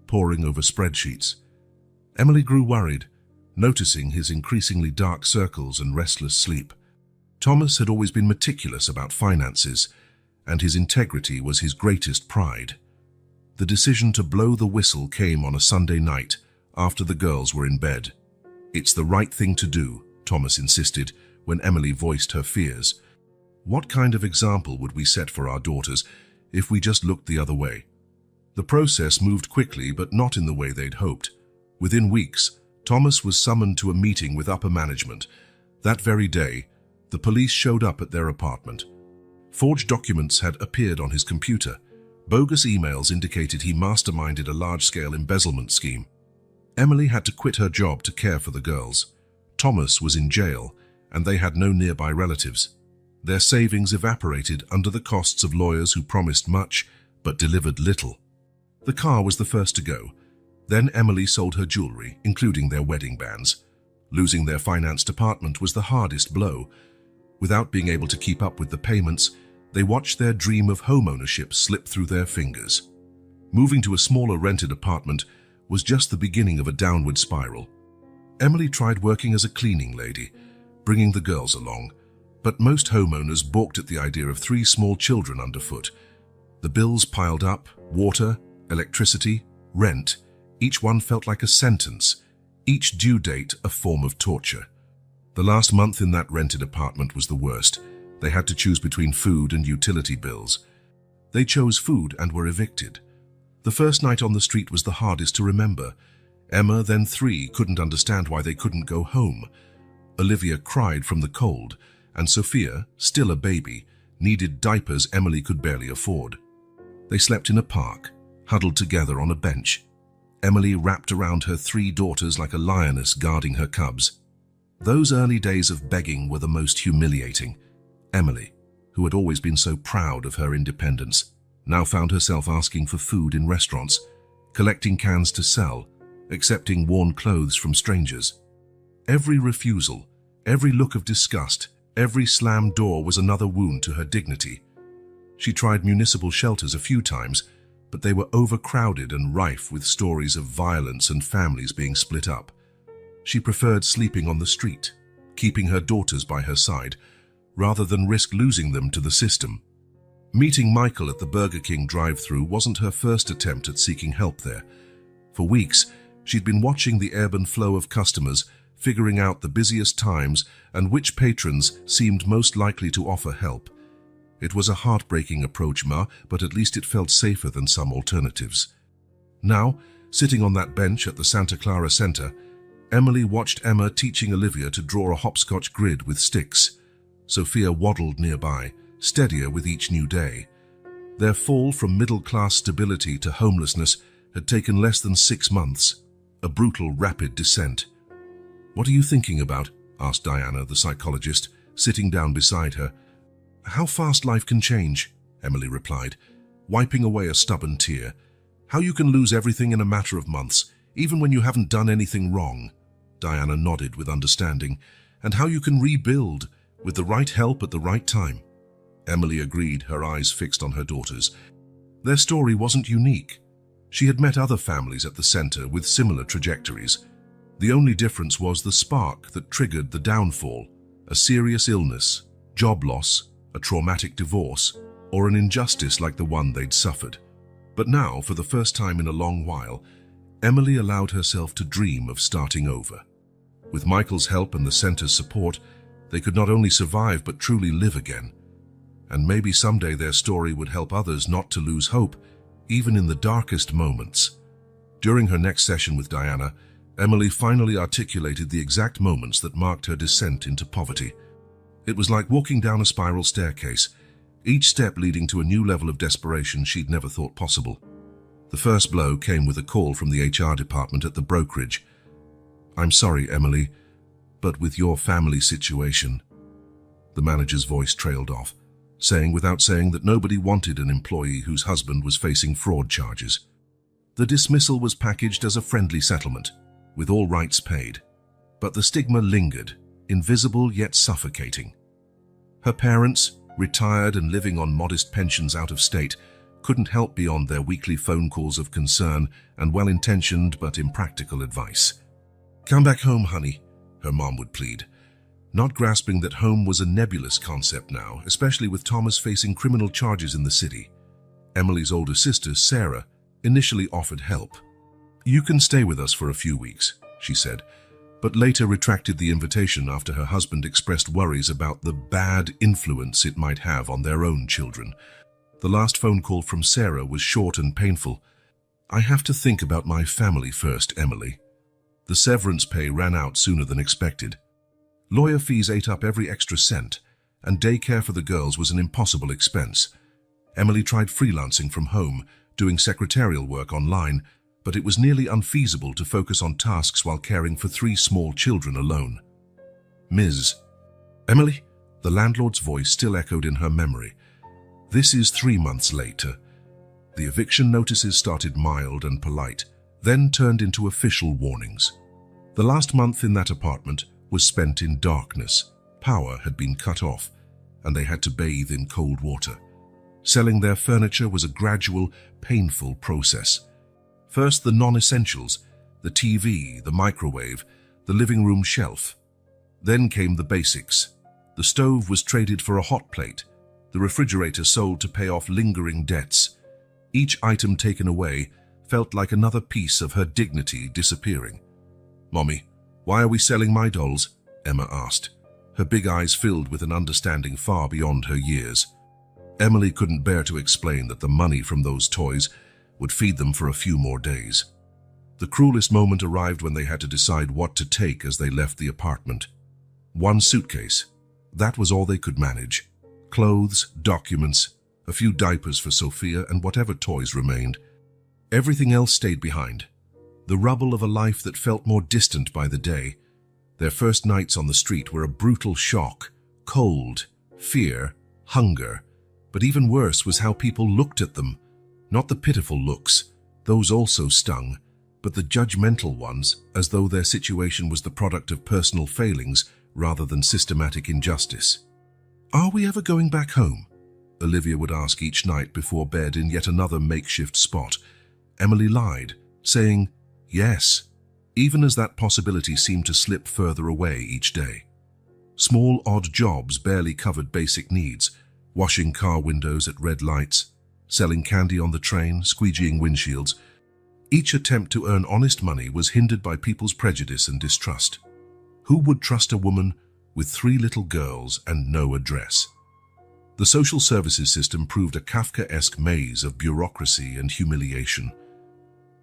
poring over spreadsheets. Emily grew worried, noticing his increasingly dark circles and restless sleep. Thomas had always been meticulous about finances, and his integrity was his greatest pride. The decision to blow the whistle came on a Sunday night, after the girls were in bed. "It's the right thing to do," Thomas insisted, when Emily voiced her fears. "What kind of example would we set for our daughters if we just looked the other way?" The process moved quickly, but not in the way they'd hoped. Within weeks, Thomas was summoned to a meeting with upper management. That very day, the police showed up at their apartment. Forged documents had appeared on his computer. Bogus emails indicated he masterminded a large-scale embezzlement scheme. Emily had to quit her job to care for the girls. Thomas was in jail, and they had no nearby relatives. Their savings evaporated under the costs of lawyers who promised much but delivered little. The car was the first to go. Then Emily sold her jewelry, including their wedding bands. Losing their finance department was the hardest blow. Without being able to keep up with the payments, they watched their dream of homeownership slip through their fingers. Moving to a smaller rented apartment was just the beginning of a downward spiral. Emily tried working as a cleaning lady, bringing the girls along, but most homeowners balked at the idea of 3 small children underfoot. The bills piled up: water, electricity, rent. Each one felt like a sentence, each due date a form of torture. The last month in that rented apartment was the worst. They had to choose between food and utility bills. They chose food and were evicted. The first night on the street was the hardest to remember. Emma, then 3, couldn't understand why they couldn't go home. Olivia cried from the cold, and Sophia, still a baby, needed diapers Emily could barely afford. They slept in a park, huddled together on a bench. Emily wrapped around her 3 daughters like a lioness guarding her cubs. Those early days of begging were the most humiliating. Emily, who had always been so proud of her independence, now found herself asking for food in restaurants, collecting cans to sell, accepting worn clothes from strangers. Every refusal, every look of disgust, every slammed door was another wound to her dignity. She tried municipal shelters a few times, but they were overcrowded and rife with stories of violence and families being split up. She preferred sleeping on the street, keeping her daughters by her side, rather than risk losing them to the system. Meeting Michael at the Burger King drive-thru wasn't her first attempt at seeking help there. For weeks, she'd been watching the ebb and flow of customers, figuring out the busiest times and which patrons seemed most likely to offer help. It was a heartbreaking approach, but at least it felt safer than some alternatives. Now, sitting on that bench at the Santa Clara Center, Emily watched Emma teaching Olivia to draw a hopscotch grid with sticks. Sophia waddled nearby, steadier with each new day. Their fall from middle-class stability to homelessness had taken less than 6 months, a brutal, rapid descent. "What are you thinking about?" asked Diana, the psychologist, sitting down beside her. "How fast life can change," Emily replied, wiping away a stubborn tear. "How you can lose everything in a matter of months, even when you haven't done anything wrong." Diana nodded with understanding. "And how you can rebuild, with the right help at the right time." Emily agreed, her eyes fixed on her daughters. Their story wasn't unique. She had met other families at the center with similar trajectories. The only difference was the spark that triggered the downfall: a serious illness, job loss, a traumatic divorce, or an injustice like the one they'd suffered. But now, for the first time in a long while, Emily allowed herself to dream of starting over. With Michael's help and the center's support, they could not only survive but truly live again. And maybe someday their story would help others not to lose hope, even in the darkest moments. During her next session with Diana, Emily finally articulated the exact moments that marked her descent into poverty. It was like walking down a spiral staircase, each step leading to a new level of desperation she'd never thought possible. The first blow came with a call from the HR department at the brokerage. "I'm sorry, Emily, but with your family situation..." The manager's voice trailed off, saying without saying that nobody wanted an employee whose husband was facing fraud charges. The dismissal was packaged as a friendly settlement, with all rights paid. But the stigma lingered, invisible yet suffocating. Her parents, retired and living on modest pensions out of state, couldn't help beyond their weekly phone calls of concern and well-intentioned but impractical advice. "Come back home, honey," her mom would plead, not grasping that home was a nebulous concept now, especially with Thomas facing criminal charges in the city. Emily's older sister, Sarah, initially offered help. "You can stay with us for a few weeks," she said, but later retracted the invitation after her husband expressed worries about the bad influence it might have on their own children. The last phone call from Sarah was short and painful. "I have to think about my family first, Emily." The severance pay ran out sooner than expected. Lawyer fees ate up every extra cent, and daycare for the girls was an impossible expense. Emily tried freelancing from home, doing secretarial work online, but it was nearly unfeasible to focus on tasks while caring for 3 small children alone. "Ms. Emily?" The landlord's voice still echoed in her memory. "This is 3 months later." The eviction notices started mild and polite, then turned into official warnings. The last month in that apartment was spent in darkness. Power had been cut off, and they had to bathe in cold water. Selling their furniture was a gradual, painful process. First, the non-essentials, the TV, the microwave, the living room shelf. Then came the basics. The stove was traded for a hot plate, the refrigerator sold to pay off lingering debts. Each item taken away felt like another piece of her dignity disappearing. "Mommy, why are we selling my dolls?" Emma asked, her big eyes filled with an understanding far beyond her years. Emily couldn't bear to explain that the money from those toys would feed them for a few more days. The cruelest moment arrived when they had to decide what to take as they left the apartment. One suitcase. That was all they could manage. Clothes, documents, a few diapers for Sophia, and whatever toys remained. Everything else stayed behind. The rubble of a life that felt more distant by the day. Their first nights on the street were a brutal shock. Cold, fear, hunger. But even worse was how people looked at them. Not the pitiful looks, those also stung, but the judgmental ones, as though their situation was the product of personal failings rather than systematic injustice. "Are we ever going back home?" Olivia would ask each night before bed in yet another makeshift spot. Emily lied, saying yes, even as that possibility seemed to slip further away each day. Small, odd jobs barely covered basic needs, washing car windows at red lights, selling candy on the train, squeegeeing windshields. Each attempt to earn honest money was hindered by people's prejudice and distrust. Who would trust a woman with 3 little girls and no address? The social services system proved a Kafkaesque maze of bureaucracy and humiliation.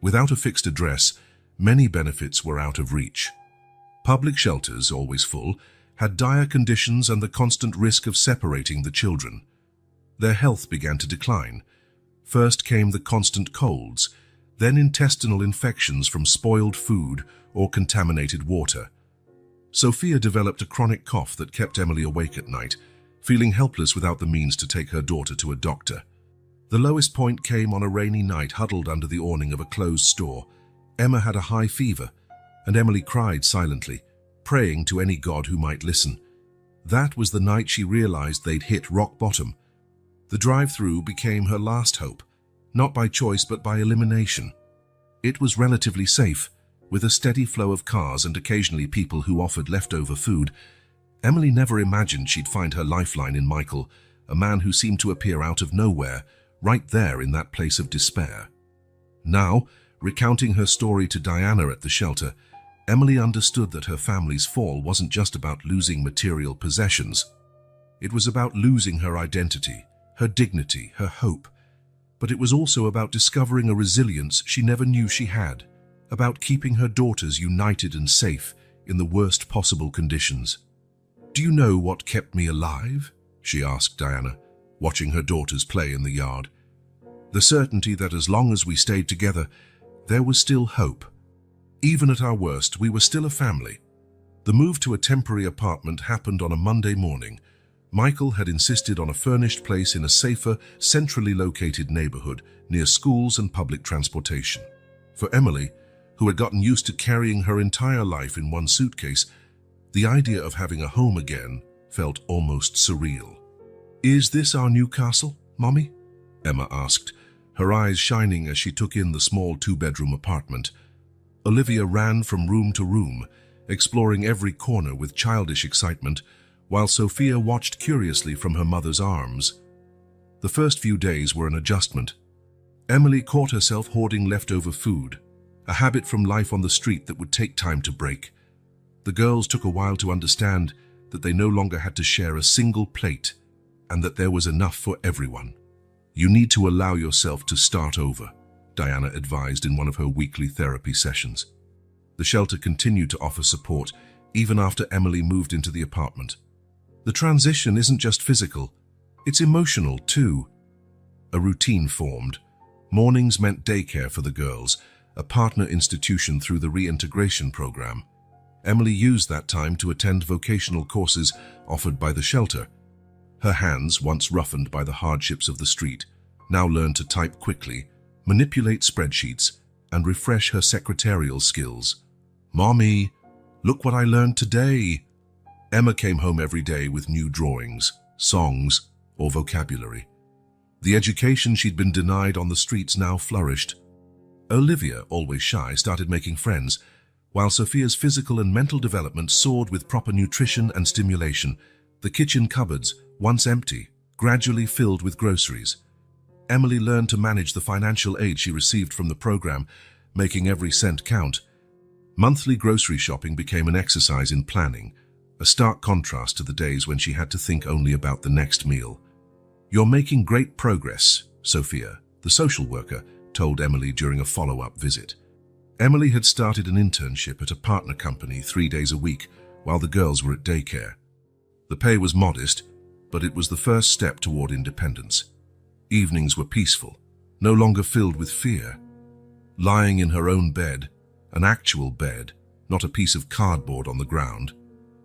Without a fixed address, many benefits were out of reach. Public shelters, always full, had dire conditions and the constant risk of separating the children. Their health began to decline. First came the constant colds, then intestinal infections from spoiled food or contaminated water. Sophia developed a chronic cough that kept Emily awake at night, feeling helpless without the means to take her daughter to a doctor. The lowest point came on a rainy night huddled under the awning of a closed store. Emma had a high fever, and Emily cried silently, praying to any god who might listen. That was the night she realized they'd hit rock bottom. The drive-through became her last hope, not by choice but by elimination. It was relatively safe, with a steady flow of cars and occasionally people who offered leftover food. Emily never imagined she'd find her lifeline in Michael, a man who seemed to appear out of nowhere, right there in that place of despair. Now, recounting her story to Diana at the shelter, Emily understood that her family's fall wasn't just about losing material possessions. It was about losing her identity, her dignity, her hope. But it was also about discovering a resilience she never knew she had, about keeping her daughters united and safe in the worst possible conditions. "Do you know what kept me alive?" she asked Diana, watching her daughters play in the yard. "The certainty that as long as we stayed together, there was still hope. Even at our worst, we were still a family." The move to a temporary apartment happened on a Monday morning. Michael had insisted on a furnished place in a safer, centrally located neighborhood near schools and public transportation. For Emily, who had gotten used to carrying her entire life in one suitcase, the idea of having a home again felt almost surreal. "Is this our new castle, Mommy?" Emma asked, her eyes shining as she took in the small 2-bedroom apartment. Olivia ran from room to room, exploring every corner with childish excitement, while Sophia watched curiously from her mother's arms. The first few days were an adjustment. Emily caught herself hoarding leftover food, a habit from life on the street that would take time to break. The girls took a while to understand that they no longer had to share a single plate and that there was enough for everyone. "You need to allow yourself to start over," Diana advised in one of her weekly therapy sessions. The shelter continued to offer support even after Emily moved into the apartment. The transition isn't just physical, it's emotional too. A routine formed. Mornings meant daycare for the girls, a partner institution through the reintegration program. Emily used that time to attend vocational courses offered by the shelter. Her hands, once roughened by the hardships of the street, now learned to type quickly, manipulate spreadsheets, and refresh her secretarial skills. "Mommy, look what I learned today." Emma came home every day with new drawings, songs, or vocabulary. The education she'd been denied on the streets now flourished. Olivia, always shy, started making friends, while Sophia's physical and mental development soared with proper nutrition and stimulation. The kitchen cupboards, once empty, gradually filled with groceries. Emily learned to manage the financial aid she received from the program, making every cent count. Monthly grocery shopping became an exercise in planning, a stark contrast to the days when she had to think only about the next meal. "You're making great progress," Sophia, the social worker, told Emily during a follow-up visit. Emily had started an internship at a partner company 3 days a week while the girls were at daycare. The pay was modest, but it was the first step toward independence. Evenings were peaceful, no longer filled with fear. Lying in her own bed, an actual bed, not a piece of cardboard on the ground,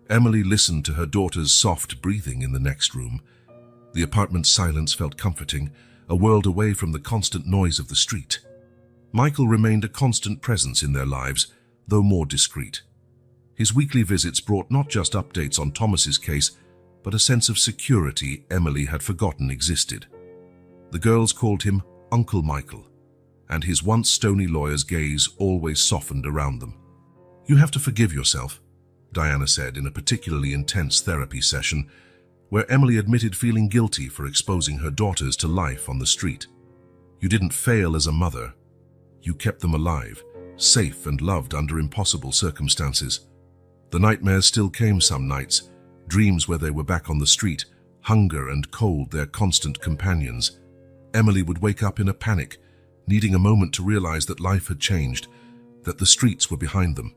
Emily listened to her daughter's soft breathing in the next room. The apartment's silence felt comforting, a world away from the constant noise of the street. Michael remained a constant presence in their lives, though more discreet. His weekly visits brought not just updates on Thomas's case, but a sense of security Emily had forgotten existed. The girls called him Uncle Michael, and his once stony lawyer's gaze always softened around them. "You have to forgive yourself," Diana said in a particularly intense therapy session, where Emily admitted feeling guilty for exposing her daughters to life on the street. "You didn't fail as a mother. You kept them alive, safe and loved under impossible circumstances. The nightmares still came some nights, dreams where they were back on the street, hunger and cold their constant companions. Emily would wake up in a panic, needing a moment to realize that life had changed, that the streets were behind them.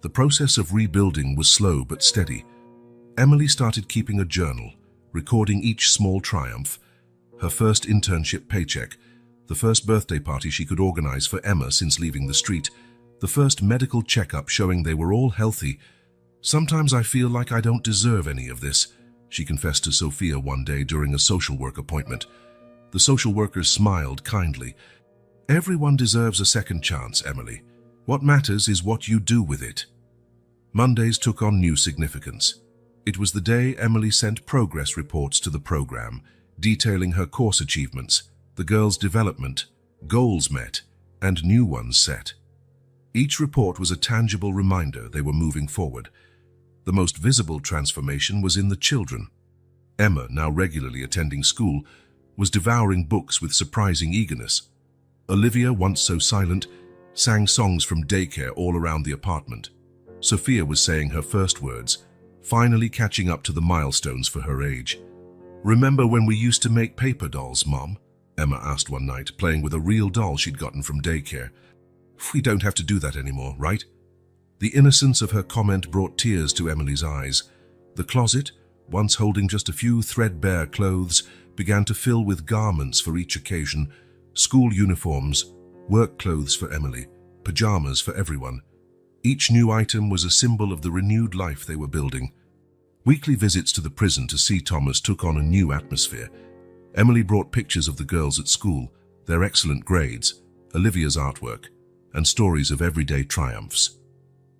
The process of rebuilding was slow but steady. Emily started keeping a journal, recording each small triumph: her first internship paycheck, the first birthday party she could organize for Emma since leaving the street, the first medical checkup showing they were all healthy. "Sometimes I feel like I don't deserve any of this," she confessed to Sophia one day during a social work appointment. The social worker smiled kindly. "Everyone deserves a second chance, Emily. What matters is what you do with it." Mondays took on new significance. It was the day Emily sent progress reports to the program, detailing her course achievements, the girls' development, goals met, and new ones set. Each report was a tangible reminder they were moving forward. The most visible transformation was in the children. Emma, now regularly attending school, was devouring books with surprising eagerness. Olivia, once so silent, sang songs from daycare all around the apartment. Sophia was saying her first words, finally catching up to the milestones for her age. "Remember when we used to make paper dolls, Mom?" Emma asked one night, playing with a real doll she'd gotten from daycare. "We don't have to do that anymore, right?" The innocence of her comment brought tears to Emily's eyes. The closet, once holding just a few threadbare clothes, began to fill with garments for each occasion: school uniforms, work clothes for Emily, pajamas for everyone. Each new item was a symbol of the renewed life they were building. Weekly visits to the prison to see Thomas took on a new atmosphere. Emily brought pictures of the girls at school, their excellent grades, Olivia's artwork, and stories of everyday triumphs.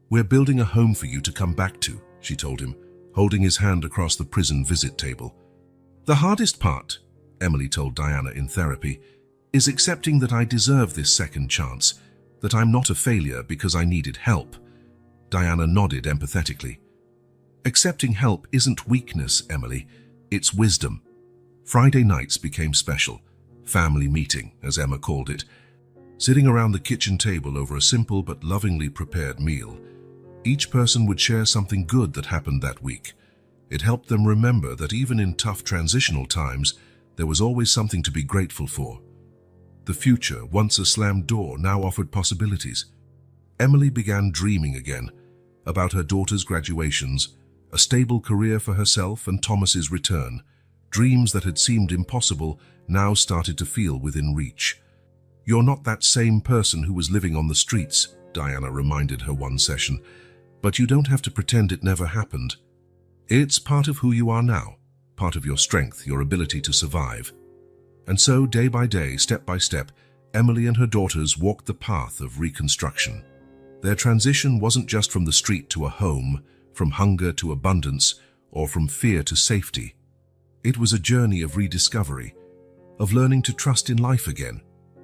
"We're building a home for you to come back to," she told him, holding his hand across the prison visit table. "The hardest part," Emily told Diana in therapy, "is accepting that I deserve this second chance, that I'm not a failure because I needed help." Diana nodded empathetically. "Accepting help isn't weakness, Emily, it's wisdom." Friday nights became special, family meeting, as Emma called it. Sitting around the kitchen table over a simple but lovingly prepared meal, each person would share something good that happened that week. It helped them remember that even in tough transitional times, there was always something to be grateful for. The future, once a slammed door, now offered possibilities. Emily began dreaming again about her daughter's graduations, a stable career for herself and Thomas's return. Dreams that had seemed impossible now started to feel within reach. "You're not that same person who was living on the streets," Diana reminded her one session, "but you don't have to pretend it never happened. It's part of who you are now, part of your strength, your ability to survive." And so, day by day, step by step, Emily and her daughters walked the path of reconstruction. Their transition wasn't just from the street to a home, from hunger to abundance, or from fear to safety. It was a journey of rediscovery, of learning to trust in life again,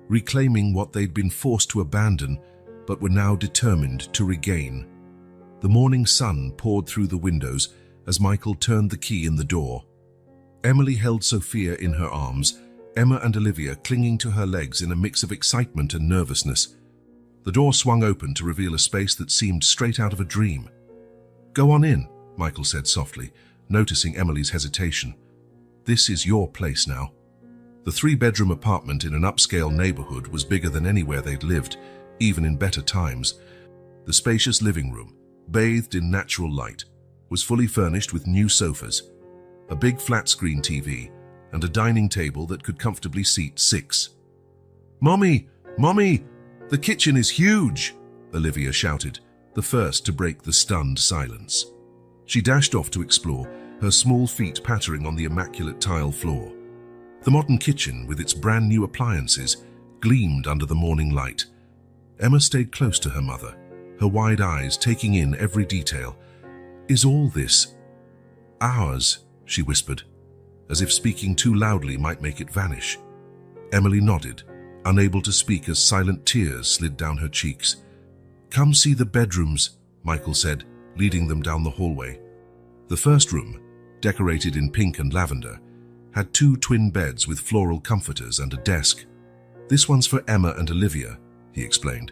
reclaiming what they'd been forced to abandon but were now determined to regain. The morning sun poured through the windows as Michael turned the key in the door. Emily held Sophia in her arms, Emma and Olivia clinging to her legs in a mix of excitement and nervousness. The door swung open to reveal a space that seemed straight out of a dream. "Go on in," Michael said softly, noticing Emily's hesitation. "This is your place now." The three-bedroom apartment in an upscale neighborhood was bigger than anywhere they'd lived, even in better times. The spacious living room, bathed in natural light, was fully furnished with new sofas, a big flat-screen TV, and a dining table that could comfortably seat 6. "Mommy! Mommy! The kitchen is huge!" Olivia shouted, the first to break the stunned silence. She dashed off to explore, her small feet pattering on the immaculate tile floor. The modern kitchen, with its brand-new appliances, gleamed under the morning light. Emma stayed close to her mother, her wide eyes taking in every detail. "Is all this ours?" she whispered, as if speaking too loudly might make it vanish. Emily nodded, unable to speak as silent tears slid down her cheeks. "Come see the bedrooms," Michael said, leading them down the hallway. The first room, decorated in pink and lavender, had 2 twin beds with floral comforters and a desk. "This one's for Emma and Olivia," he explained.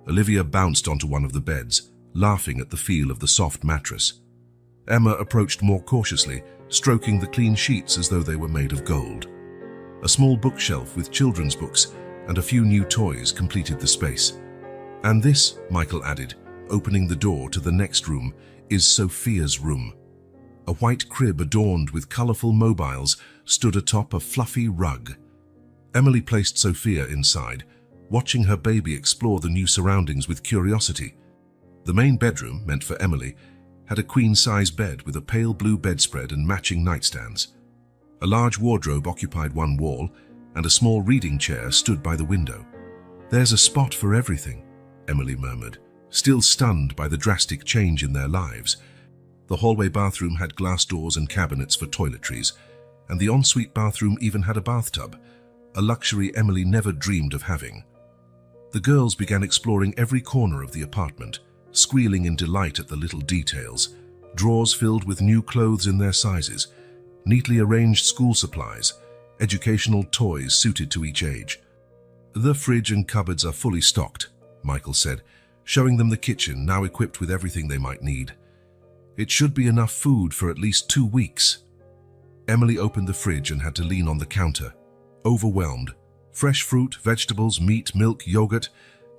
Olivia bounced onto one of the beds, laughing at the feel of the soft mattress. Emma approached more cautiously, stroking the clean sheets as though they were made of gold. A small bookshelf with children's books and a few new toys completed the space. "And this," Michael added, opening the door to the next room, "is Sophia's room." A white crib adorned with colorful mobiles stood atop a fluffy rug. Emily placed Sophia inside, watching her baby explore the new surroundings with curiosity. The main bedroom, meant for Emily, had a queen-size bed with a pale blue bedspread and matching nightstands. A large wardrobe occupied one wall, and a small reading chair stood by the window. "There's a spot for everything," Emily murmured, still stunned by the drastic change in their lives. The hallway bathroom had glass doors and cabinets for toiletries, and the ensuite bathroom even had a bathtub, a luxury Emily never dreamed of having. The girls began exploring every corner of the apartment, squealing in delight at the little details: drawers filled with new clothes in their sizes, neatly arranged school supplies, educational toys suited to each age. "The fridge and cupboards are fully stocked," Michael said, showing them the kitchen now equipped with everything they might need. "It should be enough food for at least 2 weeks." Emily opened the fridge and had to lean on the counter, overwhelmed. Fresh fruit, vegetables, meat, milk, yogurt,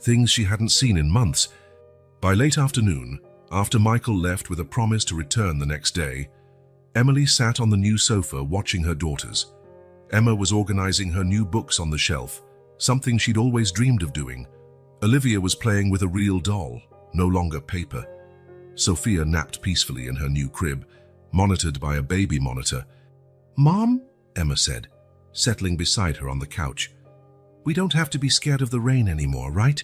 things she hadn't seen in months. By late afternoon, after Michael left with a promise to return the next day, Emily sat on the new sofa watching her daughters. Emma was organizing her new books on the shelf, something she'd always dreamed of doing. Olivia was playing with a real doll, no longer paper. Sophia napped peacefully in her new crib, monitored by a baby monitor. "Mom," Emma said, settling beside her on the couch, "we don't have to be scared of the rain anymore, right?"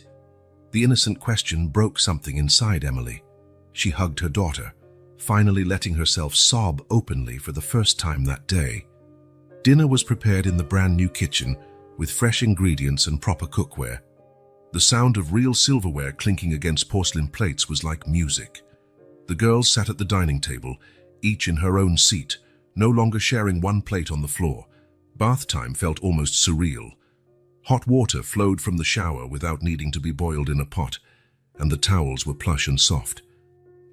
The innocent question broke something inside Emily. She hugged her daughter, finally letting herself sob openly for the first time that day. Dinner was prepared in the brand new kitchen with fresh ingredients and proper cookware. The sound of real silverware clinking against porcelain plates was like music. The girls sat at the dining table, each in her own seat, no longer sharing one plate on the floor. Bath time felt almost surreal. Hot water flowed from the shower without needing to be boiled in a pot, and the towels were plush and soft.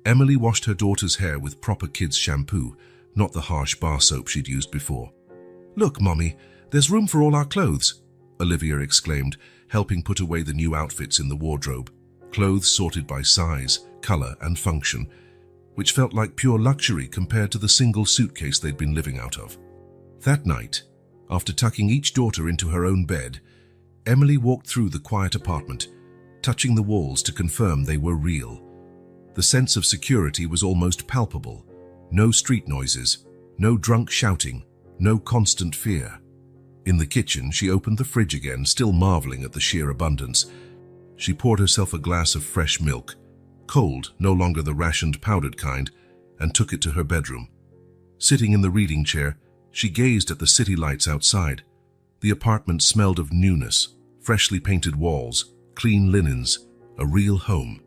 Emily washed her daughter's hair with proper kids' shampoo, not the harsh bar soap she'd used before. "Look, Mommy, there's room for all our clothes," Olivia exclaimed, helping put away the new outfits in the wardrobe, clothes sorted by size, color, and function, which felt like pure luxury compared to the single suitcase they'd been living out of. That night, after tucking each daughter into her own bed, Emily walked through the quiet apartment, touching the walls to confirm they were real. The sense of security was almost palpable. No street noises, no drunk shouting, no constant fear. In the kitchen, she opened the fridge again, still marveling at the sheer abundance. She poured herself a glass of fresh milk, cold, no longer the rationed powdered kind, and took it to her bedroom. Sitting in the reading chair, she gazed at the city lights outside. The apartment smelled of newness, freshly painted walls, clean linens, a real home.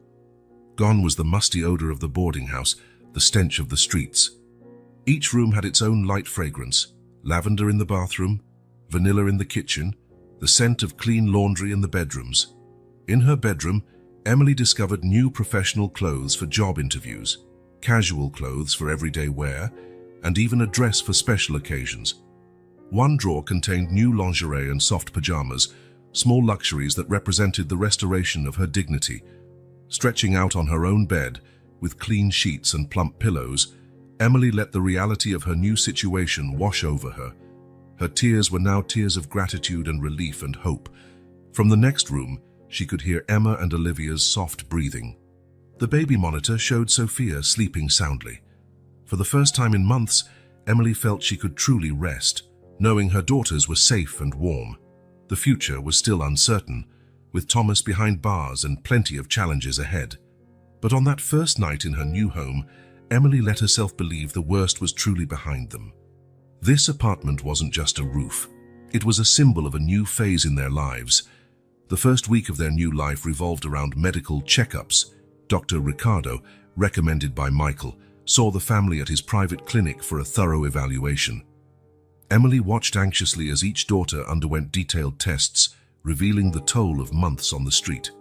Gone was the musty odor of the boarding house, the stench of the streets. Each room had its own light fragrance, lavender in the bathroom, vanilla in the kitchen, the scent of clean laundry in the bedrooms. In her bedroom, Emily discovered new professional clothes for job interviews, casual clothes for everyday wear, and even a dress for special occasions. One drawer contained new lingerie and soft pajamas, small luxuries that represented the restoration of her dignity. Stretching out on her own bed, with clean sheets and plump pillows, Emily let the reality of her new situation wash over her. Her tears were now tears of gratitude and relief and hope. From the next room, she could hear Emma and Olivia's soft breathing. The baby monitor showed Sophia sleeping soundly. For the first time in months, Emily felt she could truly rest, knowing her daughters were safe and warm. The future was still uncertain, with Thomas behind bars and plenty of challenges ahead. But on that first night in her new home, Emily let herself believe the worst was truly behind them. This apartment wasn't just a roof. It was a symbol of a new phase in their lives. The first week of their new life revolved around medical checkups. Dr. Ricardo, recommended by Michael, saw the family at his private clinic for a thorough evaluation. Emily watched anxiously as each daughter underwent detailed tests, revealing the toll of months on the street.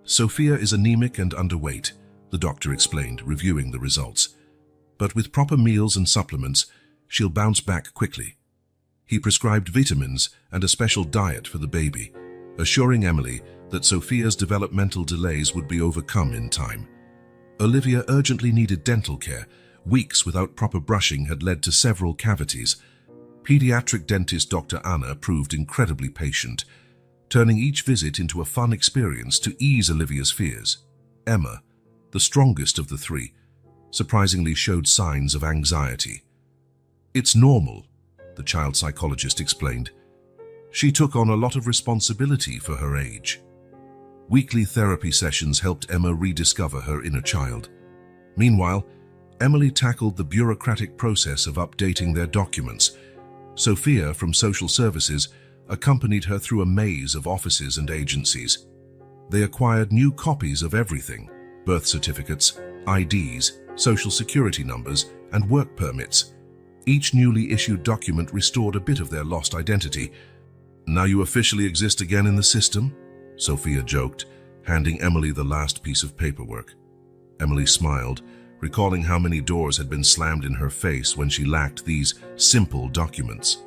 Sophia is anemic and underweight, the doctor explained, reviewing the results. But with proper meals and supplements, she'll bounce back quickly. He prescribed vitamins and a special diet for the baby, assuring Emily that Sophia's developmental delays would be overcome in time. Olivia urgently needed dental care. Weeks without proper brushing had led to several cavities. Pediatric dentist Dr. Anna proved incredibly patient, turning each visit into a fun experience to ease Olivia's fears. Emma, the strongest of the three, surprisingly showed signs of anxiety. "It's normal," the child psychologist explained. She took on a lot of responsibility for her age. Weekly therapy sessions helped Emma rediscover her inner child. Meanwhile, Emily tackled the bureaucratic process of updating their documents. Sophia, from social services, accompanied her through a maze of offices and agencies. They acquired new copies of everything: birth certificates, IDs, social security numbers, and work permits. Each newly issued document restored a bit of their lost identity. "Now you officially exist again in the system?" Sophia joked, handing Emily the last piece of paperwork. Emily smiled, recalling how many doors had been slammed in her face when she lacked these simple documents.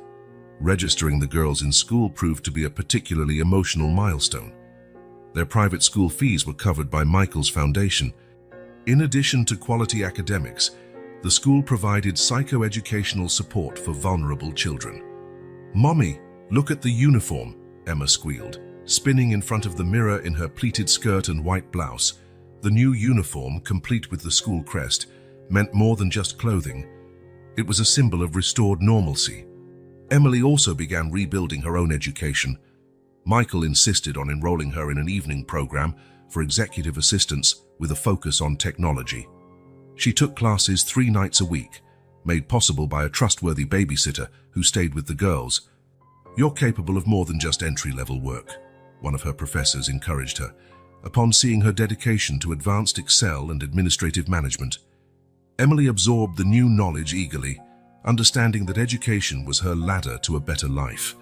Registering the girls in school proved to be a particularly emotional milestone. Their private school fees were covered by Michael's foundation. In addition to quality academics, the school provided psychoeducational support for vulnerable children. "Mommy, look at the uniform," Emma squealed, spinning in front of the mirror in her pleated skirt and white blouse. The new uniform, complete with the school crest, meant more than just clothing. It was a symbol of restored normalcy. Emily also began rebuilding her own education. Michael insisted on enrolling her in an evening program for executive assistants with a focus on technology. She took classes 3 nights a week, made possible by a trustworthy babysitter who stayed with the girls. "You're capable of more than just entry-level work," one of her professors encouraged her, upon seeing her dedication to advanced Excel and administrative management. Emily absorbed the new knowledge eagerly, understanding that education was her ladder to a better life.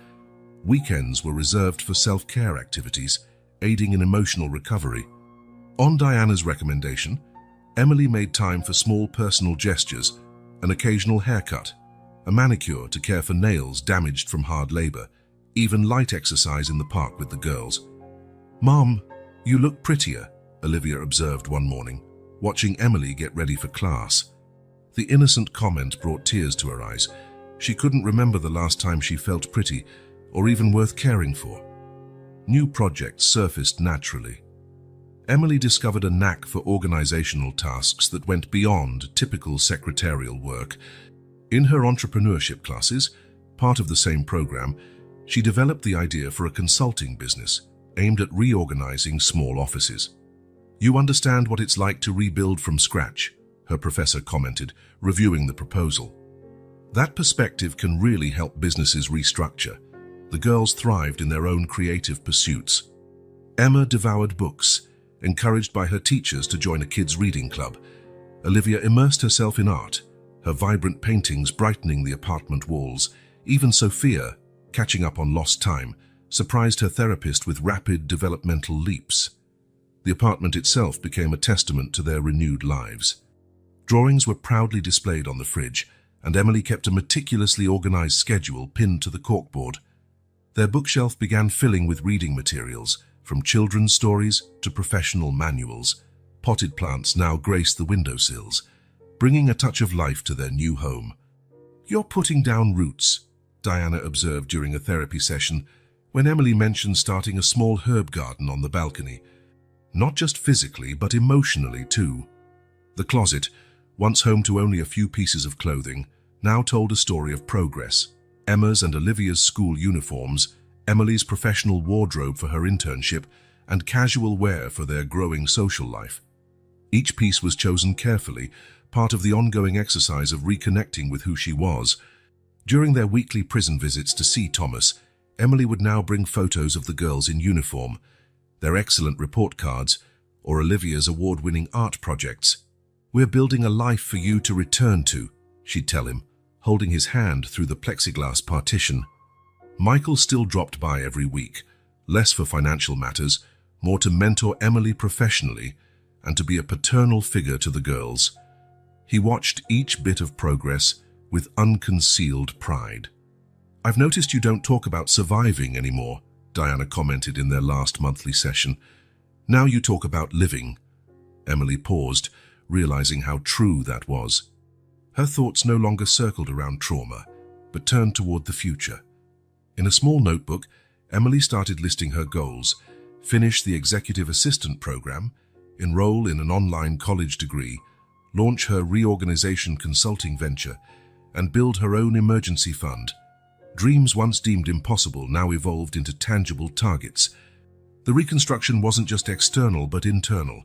Weekends were reserved for self-care activities, aiding in emotional recovery. On Diana's recommendation, Emily made time for small personal gestures, an occasional haircut, a manicure to care for nails damaged from hard labor, even light exercise in the park with the girls. "Mom, you look prettier," Olivia observed one morning, watching Emily get ready for class. The innocent comment brought tears to her eyes. She couldn't remember the last time she felt pretty, or even worth caring for. New projects surfaced naturally. Emily discovered a knack for organizational tasks that went beyond typical secretarial work. In her entrepreneurship classes, part of the same program, she developed the idea for a consulting business aimed at reorganizing small offices. "You understand what it's like to rebuild from scratch," her professor commented, reviewing the proposal. "That perspective can really help businesses restructure. The girls thrived in their own creative pursuits. Emma devoured books, encouraged by her teachers to join a kids' reading club. Olivia immersed herself in art, her vibrant paintings brightening the apartment walls. Even Sophia, catching up on lost time, surprised her therapist with rapid developmental leaps. The apartment itself became a testament to their renewed lives. Drawings were proudly displayed on the fridge, and Emily kept a meticulously organized schedule pinned to the corkboard. Their bookshelf began filling with reading materials, from children's stories to professional manuals. Potted plants now graced the windowsills, bringing a touch of life to their new home. "You're putting down roots," Diana observed during a therapy session when Emily mentioned starting a small herb garden on the balcony. Not just physically, but emotionally too. The closet, once home to only a few pieces of clothing, now told a story of progress. Emma's and Olivia's school uniforms, Emily's professional wardrobe for her internship, and casual wear for their growing social life. Each piece was chosen carefully, part of the ongoing exercise of reconnecting with who she was. During their weekly prison visits to see Thomas, Emily would now bring photos of the girls in uniform, their excellent report cards, or Olivia's award-winning art projects. "We're building a life for you to return to," she'd tell him, holding his hand through the plexiglass partition. Michael still dropped by every week, less for financial matters, more to mentor Emily professionally and to be a paternal figure to the girls. He watched each bit of progress with unconcealed pride. "I've noticed you don't talk about surviving anymore," Diana commented in their last monthly session. "Now you talk about living." Emily paused, realizing how true that was. Her thoughts no longer circled around trauma, but turned toward the future. In a small notebook, Emily started listing her goals: finish the executive assistant program, enroll in an online college degree, launch her reorganization consulting venture, and build her own emergency fund. Dreams once deemed impossible now evolved into tangible targets. The reconstruction wasn't just external but internal.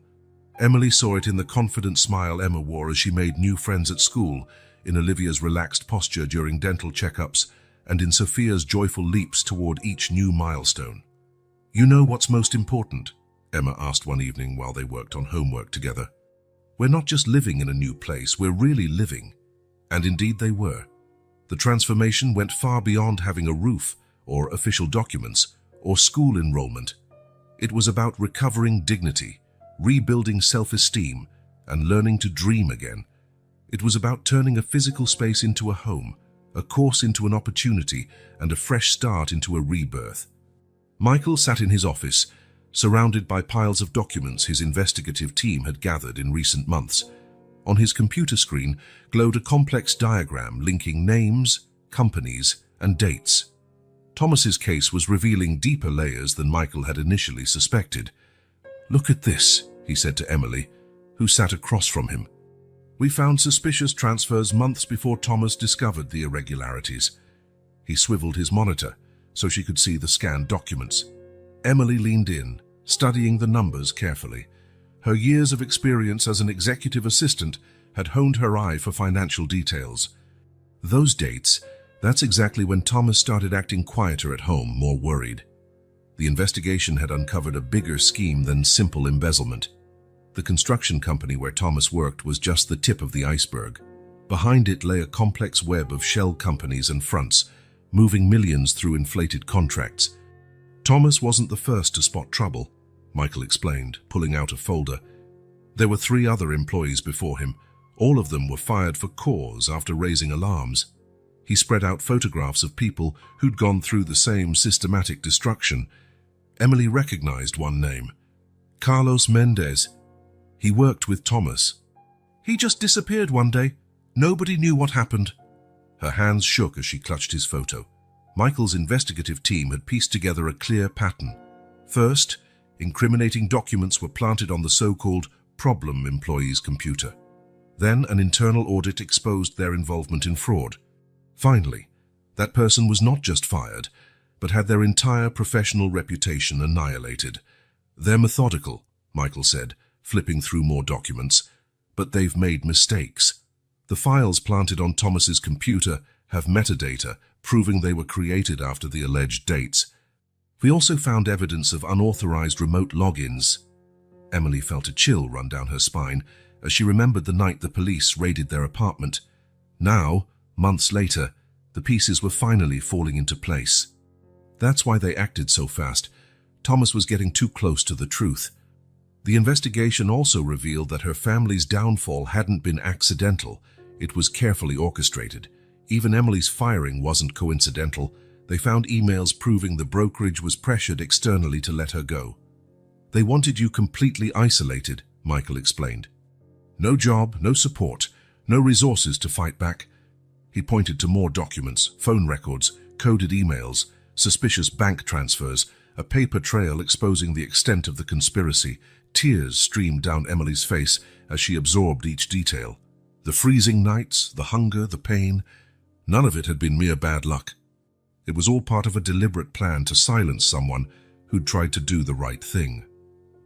Emily saw it in the confident smile Emma wore as she made new friends at school, in Olivia's relaxed posture during dental checkups, and in Sophia's joyful leaps toward each new milestone. "You know what's most important?" Emma asked one evening while they worked on homework together. "We're not just living in a new place, we're really living." And indeed they were. The transformation went far beyond having a roof, or official documents, or school enrollment. It was about recovering dignity, rebuilding self-esteem, and learning to dream again. It was about turning a physical space into a home, a course into an opportunity, and a fresh start into a rebirth. Michael sat in his office, surrounded by piles of documents his investigative team had gathered in recent months. On his computer screen glowed a complex diagram linking names, companies, and dates. Thomas's case was revealing deeper layers than Michael had initially suspected. "Look at this," he said to Emily, who sat across from him. "We found suspicious transfers months before Thomas discovered the irregularities." He swiveled his monitor so she could see the scanned documents. Emily leaned in, studying the numbers carefully. Her years of experience as an executive assistant had honed her eye for financial details. Those dates, that's exactly when Thomas started acting quieter at home, more worried. The investigation had uncovered a bigger scheme than simple embezzlement. The construction company where Thomas worked was just the tip of the iceberg. Behind it lay a complex web of shell companies and fronts, moving millions through inflated contracts. Thomas wasn't the first to spot trouble, Michael explained, pulling out a folder. There were 3 other employees before him. All of them were fired for cause after raising alarms. He spread out photographs of people who'd gone through the same systematic destruction. Emily recognized one name: Carlos Mendez. He worked with Thomas. "He just disappeared one day. Nobody knew what happened." Her hands shook as she clutched his photo. Michael's investigative team had pieced together a clear pattern. First, incriminating documents were planted on the so-called problem employee's computer. Then an internal audit exposed their involvement in fraud. Finally, that person was not just fired, but had their entire professional reputation annihilated. "They're methodical," Michael said, flipping through more documents, "but they've made mistakes. The files planted on Thomas's computer have metadata proving they were created after the alleged dates. We also found evidence of unauthorized remote logins. Emily felt a chill run down her spine as she remembered the night the police raided their apartment. Now, months later, the pieces were finally falling into place. That's why they acted so fast. Thomas was getting too close to the truth. The investigation also revealed that her family's downfall hadn't been accidental. It was carefully orchestrated. Even Emily's firing wasn't coincidental. They found emails proving the brokerage was pressured externally to let her go. They wanted you completely isolated, Michael explained. No job, no support, no resources to fight back. He pointed to more documents, phone records, coded emails, suspicious bank transfers, a paper trail exposing the extent of the conspiracy. Tears streamed down Emily's face as she absorbed each detail. The freezing nights, the hunger, the pain, none of it had been mere bad luck. It was all part of a deliberate plan to silence someone who'd tried to do the right thing.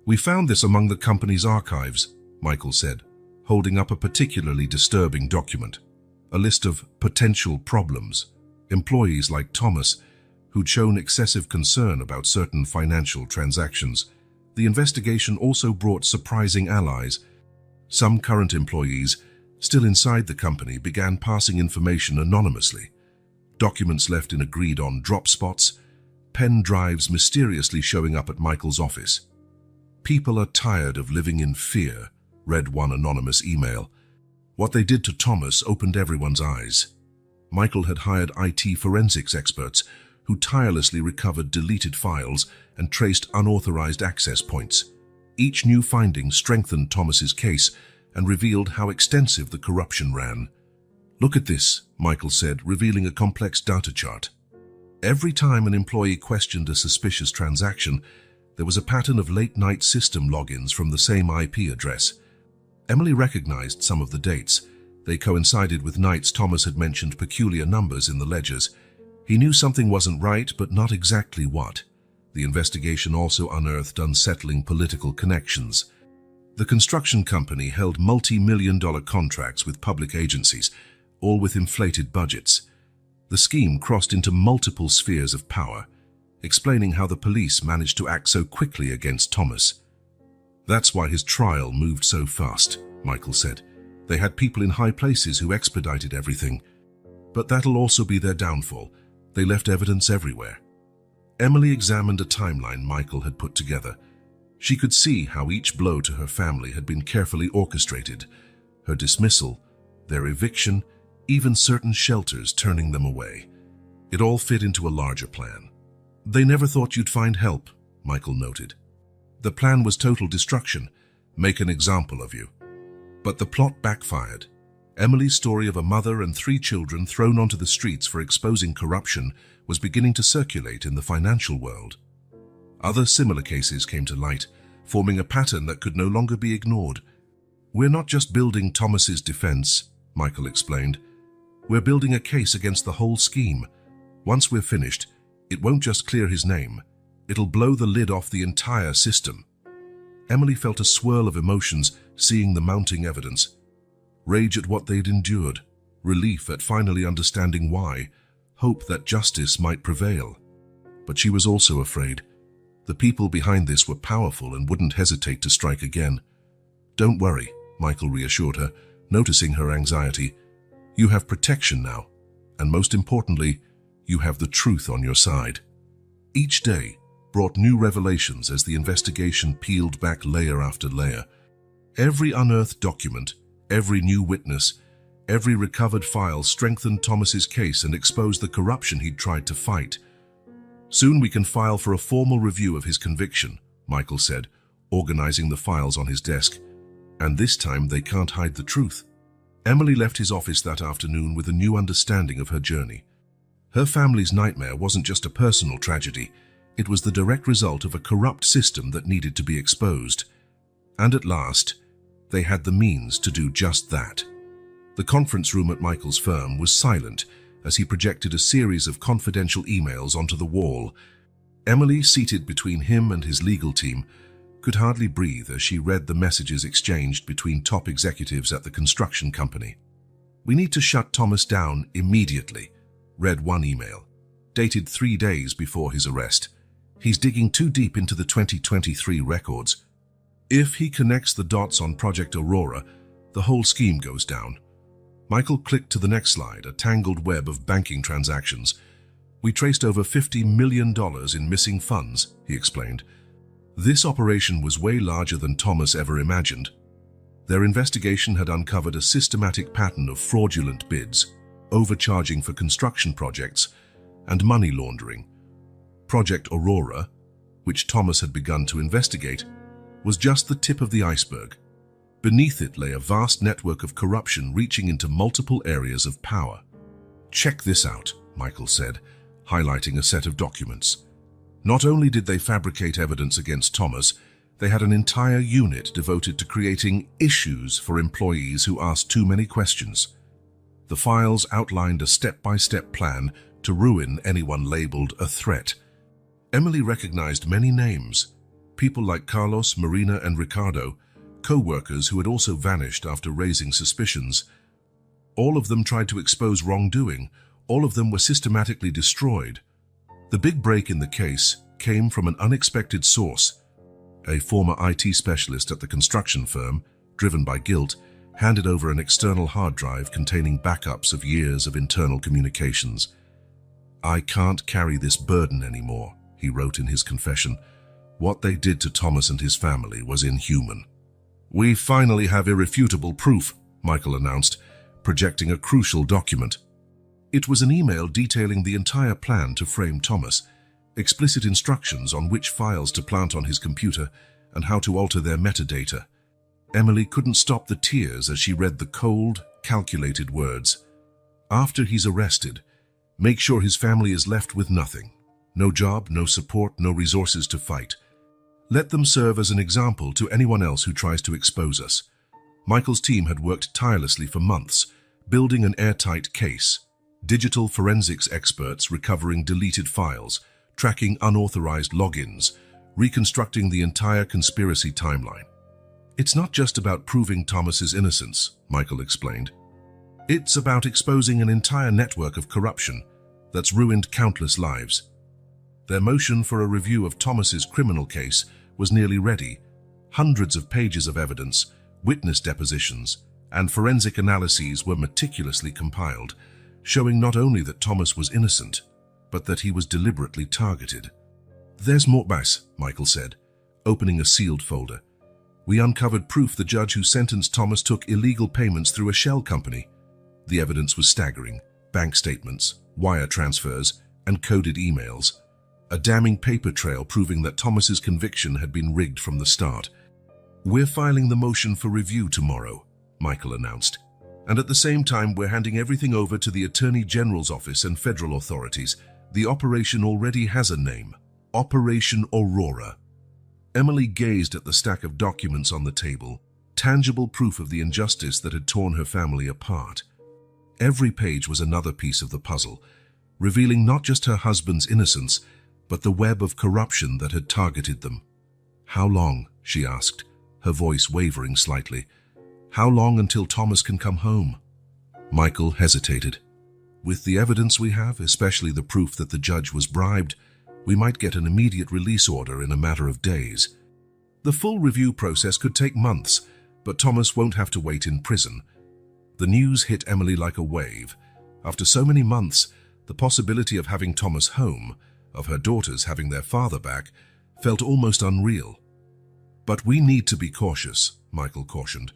We found this among the company's archives, Michael said, holding up a particularly disturbing document. A list of potential problems, employees like Thomas, who'd shown excessive concern about certain financial transactions. The investigation also brought surprising allies. Some current employees, still inside the company, began passing information anonymously. Documents left in agreed-on drop spots, pen drives mysteriously showing up at Michael's office. People are tired of living in fear, read one anonymous email. What they did to Thomas opened everyone's eyes. Michael had hired IT forensics experts who tirelessly recovered deleted files and traced unauthorized access points. Each new finding strengthened Thomas's case and revealed how extensive the corruption ran. Look at this, Michael said, revealing a complex data chart. Every time an employee questioned a suspicious transaction, there was a pattern of late-night system logins from the same IP address. Emily recognized some of the dates. They coincided with nights Thomas had mentioned peculiar numbers in the ledgers. He knew something wasn't right, but not exactly what. The investigation also unearthed unsettling political connections. The construction company held multi-million-dollar contracts with public agencies, all with inflated budgets. The scheme crossed into multiple spheres of power, explaining how the police managed to act so quickly against Thomas. That's why his trial moved so fast, Michael said. They had people in high places who expedited everything. But that'll also be their downfall. They left evidence everywhere. Emily examined a timeline Michael had put together. She could see how each blow to her family had been carefully orchestrated. Her dismissal, their eviction, even certain shelters turning them away. It all fit into a larger plan. They never thought you'd find help, Michael noted. The plan was total destruction, make an example of you. But the plot backfired. Emily's story of a mother and 3 children thrown onto the streets for exposing corruption was beginning to circulate in the financial world. Other similar cases came to light, forming a pattern that could no longer be ignored. We're not just building Thomas's defense, Michael explained. We're building a case against the whole scheme. Once we're finished, it won't just clear his name. It'll blow the lid off the entire system. Emily felt a swirl of emotions seeing the mounting evidence. Rage at what they'd endured, relief at finally understanding why, hope that justice might prevail. But she was also afraid. The people behind this were powerful and wouldn't hesitate to strike again. Don't worry, Michael reassured her, noticing her anxiety. You have protection now, and most importantly, you have the truth on your side. Each day brought new revelations as the investigation peeled back layer after layer. Every unearthed document, every new witness, every recovered file strengthened Thomas's case and exposed the corruption he'd tried to fight. Soon we can file for a formal review of his conviction, Michael said, organizing the files on his desk. And this time they can't hide the truth. Emily left his office that afternoon with a new understanding of her journey. Her family's nightmare wasn't just a personal tragedy. It was the direct result of a corrupt system that needed to be exposed. And at last, they had the means to do just that. The conference room at Michael's firm was silent as he projected a series of confidential emails onto the wall. Emily, seated between him and his legal team, could hardly breathe as she read the messages exchanged between top executives at the construction company. "We need to shut Thomas down immediately," read one email, dated 3 days before his arrest. "He's digging too deep into the 2023 records. If he connects the dots on Project Aurora, the whole scheme goes down." Michael clicked to the next slide, a tangled web of banking transactions. "We traced over $50 million in missing funds," he explained. This operation was way larger than Thomas ever imagined. Their investigation had uncovered a systematic pattern of fraudulent bids, overcharging for construction projects, and money laundering. Project Aurora, which Thomas had begun to investigate, was just the tip of the iceberg. Beneath it lay a vast network of corruption reaching into multiple areas of power. "Check this out," Michael said, highlighting a set of documents. Not only did they fabricate evidence against Thomas, they had an entire unit devoted to creating issues for employees who asked too many questions. The files outlined a step-by-step plan to ruin anyone labeled a threat. Emily recognized many names, people like Carlos, Marina, and Ricardo, co-workers who had also vanished after raising suspicions. All of them tried to expose wrongdoing. All of them were systematically destroyed. The big break in the case came from an unexpected source. A former IT specialist at the construction firm, driven by guilt, handed over an external hard drive containing backups of years of internal communications. "I can't carry this burden anymore," he wrote in his confession. "What they did to Thomas and his family was inhuman." "We finally have irrefutable proof," Michael announced, projecting a crucial document. It was an email detailing the entire plan to frame Thomas, explicit instructions on which files to plant on his computer and how to alter their metadata. Emily couldn't stop the tears as she read the cold, calculated words. "After he's arrested, make sure his family is left with nothing. No job, no support, no resources to fight. Let them serve as an example to anyone else who tries to expose us." Michael's team had worked tirelessly for months, building an airtight case. Digital forensics experts recovering deleted files, tracking unauthorized logins, reconstructing the entire conspiracy timeline. "It's not just about proving Thomas's innocence," Michael explained. "It's about exposing an entire network of corruption that's ruined countless lives." Their motion for a review of Thomas's criminal case was nearly ready. Hundreds of pages of evidence, witness depositions, and forensic analyses were meticulously compiled, showing not only that Thomas was innocent, but that he was deliberately targeted. "There's more, Michael said, opening a sealed folder. "We uncovered proof the judge who sentenced Thomas took illegal payments through a shell company." The evidence was staggering: bank statements, wire transfers, and coded emails. A damning paper trail proving that Thomas's conviction had been rigged from the start. "We're filing the motion for review tomorrow," Michael announced. "And at the same time, we're handing everything over to the Attorney General's office and federal authorities. The operation already has a name: Operation Aurora." Emily gazed at the stack of documents on the table, tangible proof of the injustice that had torn her family apart. Every page was another piece of the puzzle, revealing not just her husband's innocence, but the web of corruption that had targeted them. "How long?" she asked, her voice wavering slightly. "How long until Thomas can come home?" Michael hesitated. "With the evidence we have, especially the proof that the judge was bribed, we might get an immediate release order in a matter of days. The full review process could take months, but Thomas won't have to wait in prison." The news hit Emily like a wave. After so many months, the possibility of having Thomas home, of her daughters having their father back, felt almost unreal. "But we need to be cautious," Michael cautioned.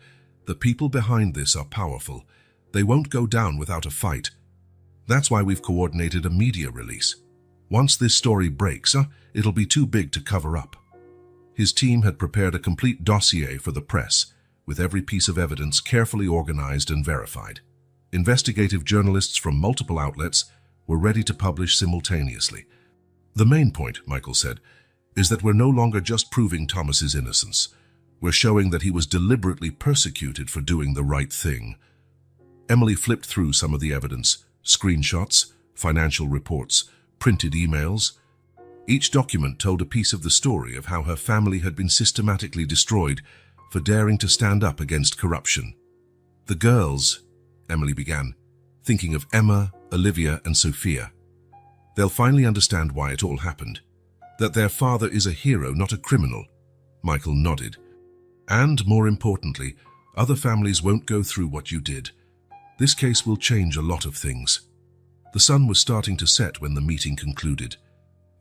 "The people behind this are powerful. They won't go down without a fight. That's why we've coordinated a media release. Once this story breaks, it'll be too big to cover up." His team had prepared a complete dossier for the press, with every piece of evidence carefully organized and verified. Investigative journalists from multiple outlets were ready to publish simultaneously. "The main point," Michael said, "is that we're no longer just proving Thomas's innocence. We're showing that he was deliberately persecuted for doing the right thing." Emily flipped through some of the evidence: screenshots, financial reports, printed emails. Each document told a piece of the story of how her family had been systematically destroyed for daring to stand up against corruption. The girls, Emily began, thinking of Emma, Olivia, and Sophia. They'll finally understand why it all happened. That their father is a hero, not a criminal. Michael nodded. And, more importantly, other families won't go through what you did. This case will change a lot of things. The sun was starting to set when the meeting concluded.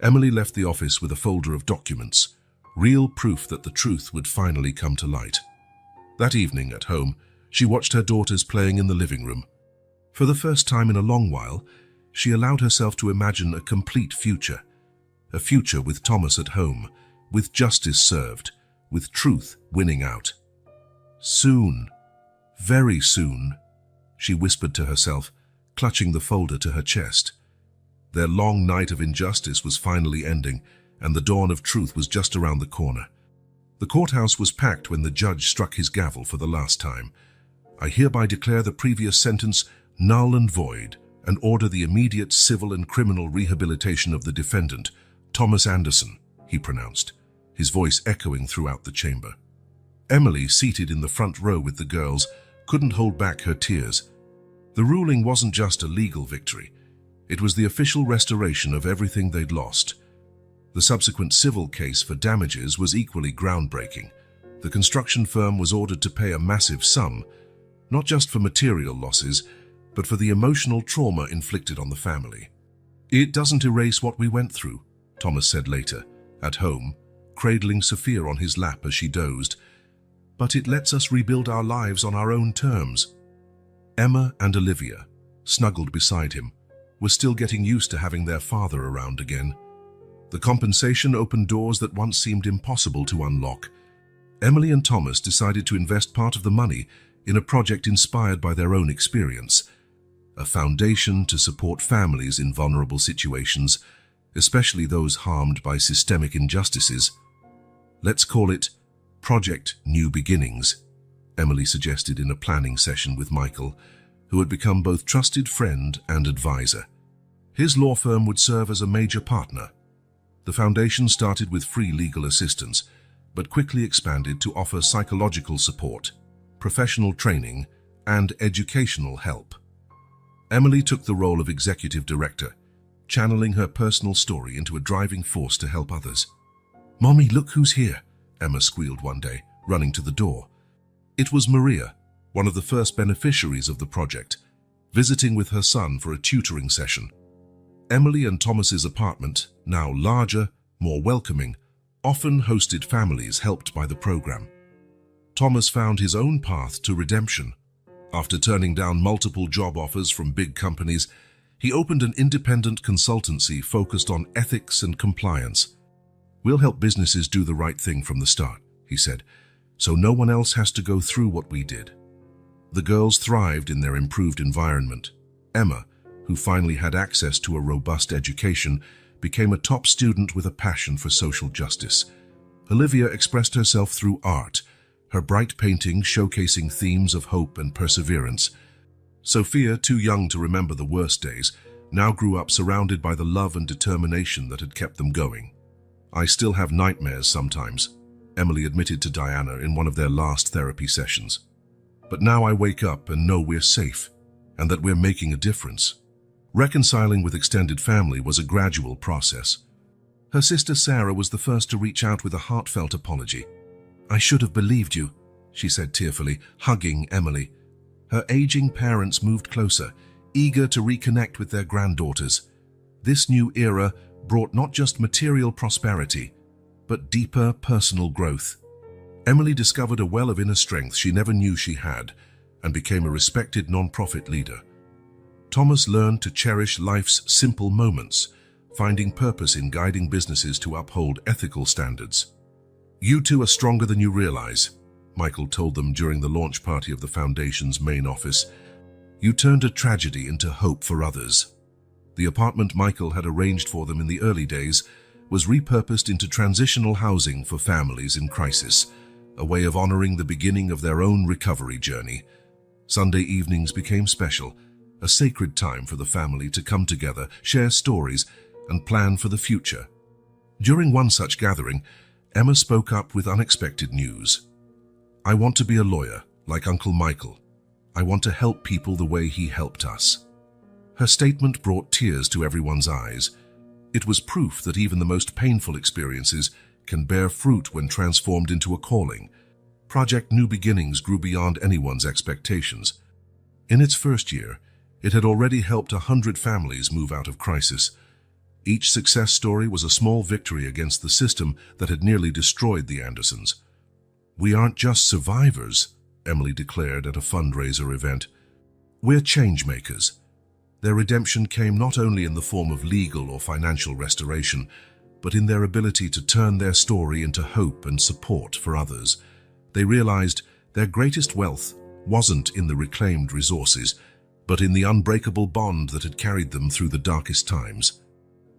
Emily left the office with a folder of documents, real proof that the truth would finally come to light. That evening at home, she watched her daughters playing in the living room. For the first time in a long while, she allowed herself to imagine a complete future. A future with Thomas at home, with justice served, with truth winning out. Soon, very soon, she whispered to herself, clutching the folder to her chest. Their long night of injustice was finally ending, and the dawn of truth was just around the corner. The courthouse was packed when the judge struck his gavel for the last time. I hereby declare the previous sentence null and void, and order the immediate civil and criminal rehabilitation of the defendant, Thomas Anderson, he pronounced, his voice echoing throughout the chamber. Emily, seated in the front row with the girls, couldn't hold back her tears. The ruling wasn't just a legal victory. It was the official restoration of everything they'd lost. The subsequent civil case for damages was equally groundbreaking. The construction firm was ordered to pay a massive sum, not just for material losses, but for the emotional trauma inflicted on the family. It doesn't erase what we went through, Thomas said later, at home, cradling Sophia on his lap as she dozed, but it lets us rebuild our lives on our own terms. Emma and Olivia, snuggled beside him, were still getting used to having their father around again. The compensation opened doors that once seemed impossible to unlock. Emily and Thomas decided to invest part of the money in a project inspired by their own experience, a foundation to support families in vulnerable situations, especially those harmed by systemic injustices. Let's call it Project New Beginnings, Emily suggested in a planning session with Michael, who had become both trusted friend and advisor. His law firm would serve as a major partner. The foundation started with free legal assistance, but quickly expanded to offer psychological support, professional training, and educational help. Emily took the role of executive director, channeling her personal story into a driving force to help others. "Mommy, look who's here," Emma squealed one day, running to the door. It was Maria, one of the first beneficiaries of the project, visiting with her son for a tutoring session. Emily and Thomas's apartment, now larger, more welcoming, often hosted families helped by the program. Thomas found his own path to redemption. After turning down multiple job offers from big companies, he opened an independent consultancy focused on ethics and compliance. "We'll help businesses do the right thing from the start," he said, "so no one else has to go through what we did." The girls thrived in their improved environment. Emma, who finally had access to a robust education, became a top student with a passion for social justice. Olivia expressed herself through art, her bright paintings showcasing themes of hope and perseverance. Sophia, too young to remember the worst days, now grew up surrounded by the love and determination that had kept them going. "I still have nightmares sometimes," Emily admitted to Diana in one of their last therapy sessions. "But now I wake up and know we're safe, and that we're making a difference." Reconciling with extended family was a gradual process. Her sister Sarah was the first to reach out with a heartfelt apology. "I should have believed you," she said tearfully, hugging Emily. Her aging parents moved closer, eager to reconnect with their granddaughters. This new era brought not just material prosperity, but deeper personal growth. Emily discovered a well of inner strength she never knew she had, and became a respected non-profit leader. Thomas learned to cherish life's simple moments, finding purpose in guiding businesses to uphold ethical standards. "You two are stronger than you realize," Michael told them during the launch party of the foundation's main office. "You turned a tragedy into hope for others." The apartment Michael had arranged for them in the early days was repurposed into transitional housing for families in crisis, a way of honoring the beginning of their own recovery journey. Sunday evenings became special, a sacred time for the family to come together, share stories, and plan for the future. During one such gathering, Emma spoke up with unexpected news. "I want to be a lawyer, like Uncle Michael. I want to help people the way he helped us." Her statement brought tears to everyone's eyes. It was proof that even the most painful experiences can bear fruit when transformed into a calling. Project New Beginnings grew beyond anyone's expectations. In its first year, it had already helped 100 families move out of crisis. Each success story was a small victory against the system that had nearly destroyed the Andersons. "We aren't just survivors," Emily declared at a fundraiser event. "We're change makers." Their redemption came not only in the form of legal or financial restoration, but in their ability to turn their story into hope and support for others. They realized their greatest wealth wasn't in the reclaimed resources, but in the unbreakable bond that had carried them through the darkest times.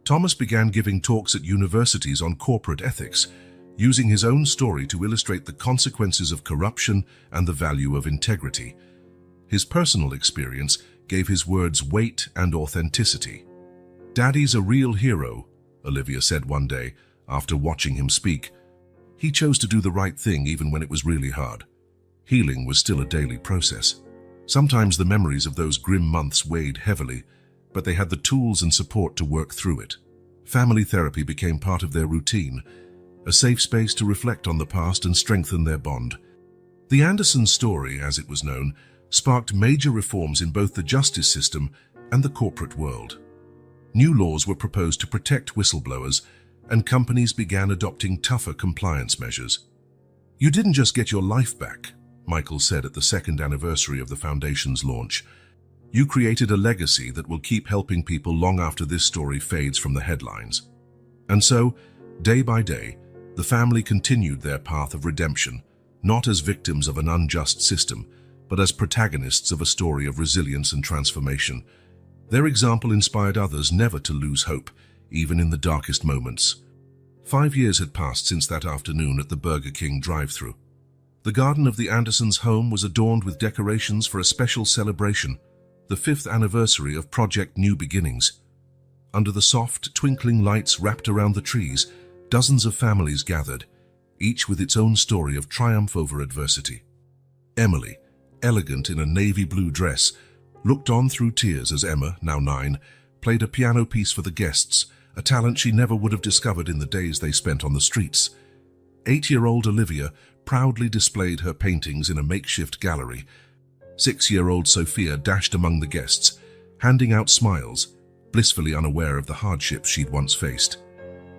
Thomas began giving talks at universities on corporate ethics, using his own story to illustrate the consequences of corruption and the value of integrity. His personal experience gave his words weight and authenticity. "Daddy's a real hero," Olivia said one day after watching him speak. "He chose to do the right thing even when it was really hard." Healing was still a daily process. Sometimes the memories of those grim months weighed heavily, but they had the tools and support to work through it. Family therapy became part of their routine, a safe space to reflect on the past and strengthen their bond. The Anderson story, as it was known, sparked major reforms in both the justice system and the corporate world. New laws were proposed to protect whistleblowers, and companies began adopting tougher compliance measures. "You didn't just get your life back," Michael said at the second anniversary of the foundation's launch. "You created a legacy that will keep helping people long after this story fades from the headlines." And so, day by day, the family continued their path of redemption, not as victims of an unjust system, but as protagonists of a story of resilience and transformation. Their example inspired others never to lose hope, even in the darkest moments. 5 years had passed since that afternoon at the Burger King drive-thru. The garden of the Andersons' home was adorned with decorations for a special celebration, the 5th anniversary of Project New Beginnings. Under the soft, twinkling lights wrapped around the trees, dozens of families gathered, each with its own story of triumph over adversity. Emily, elegant in a navy blue dress, looked on through tears as Emma, now 9, played a piano piece for the guests, a talent she never would have discovered in the days they spent on the streets. 8-year-old Olivia proudly displayed her paintings in a makeshift gallery. 6-year-old Sophia dashed among the guests, handing out smiles, blissfully unaware of the hardships she'd once faced.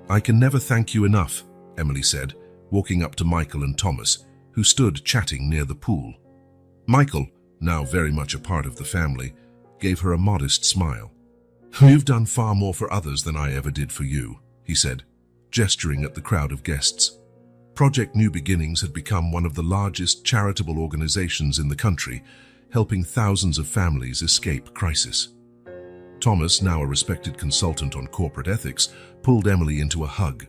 "I can never thank you enough," Emily said, walking up to Michael and Thomas, who stood chatting near the pool. Michael, now very much a part of the family, gave her a modest smile. "You've done far more for others than I ever did for you," he said, gesturing at the crowd of guests. Project New Beginnings had become one of the largest charitable organizations in the country, helping thousands of families escape crisis. Thomas, now a respected consultant on corporate ethics, pulled Emily into a hug.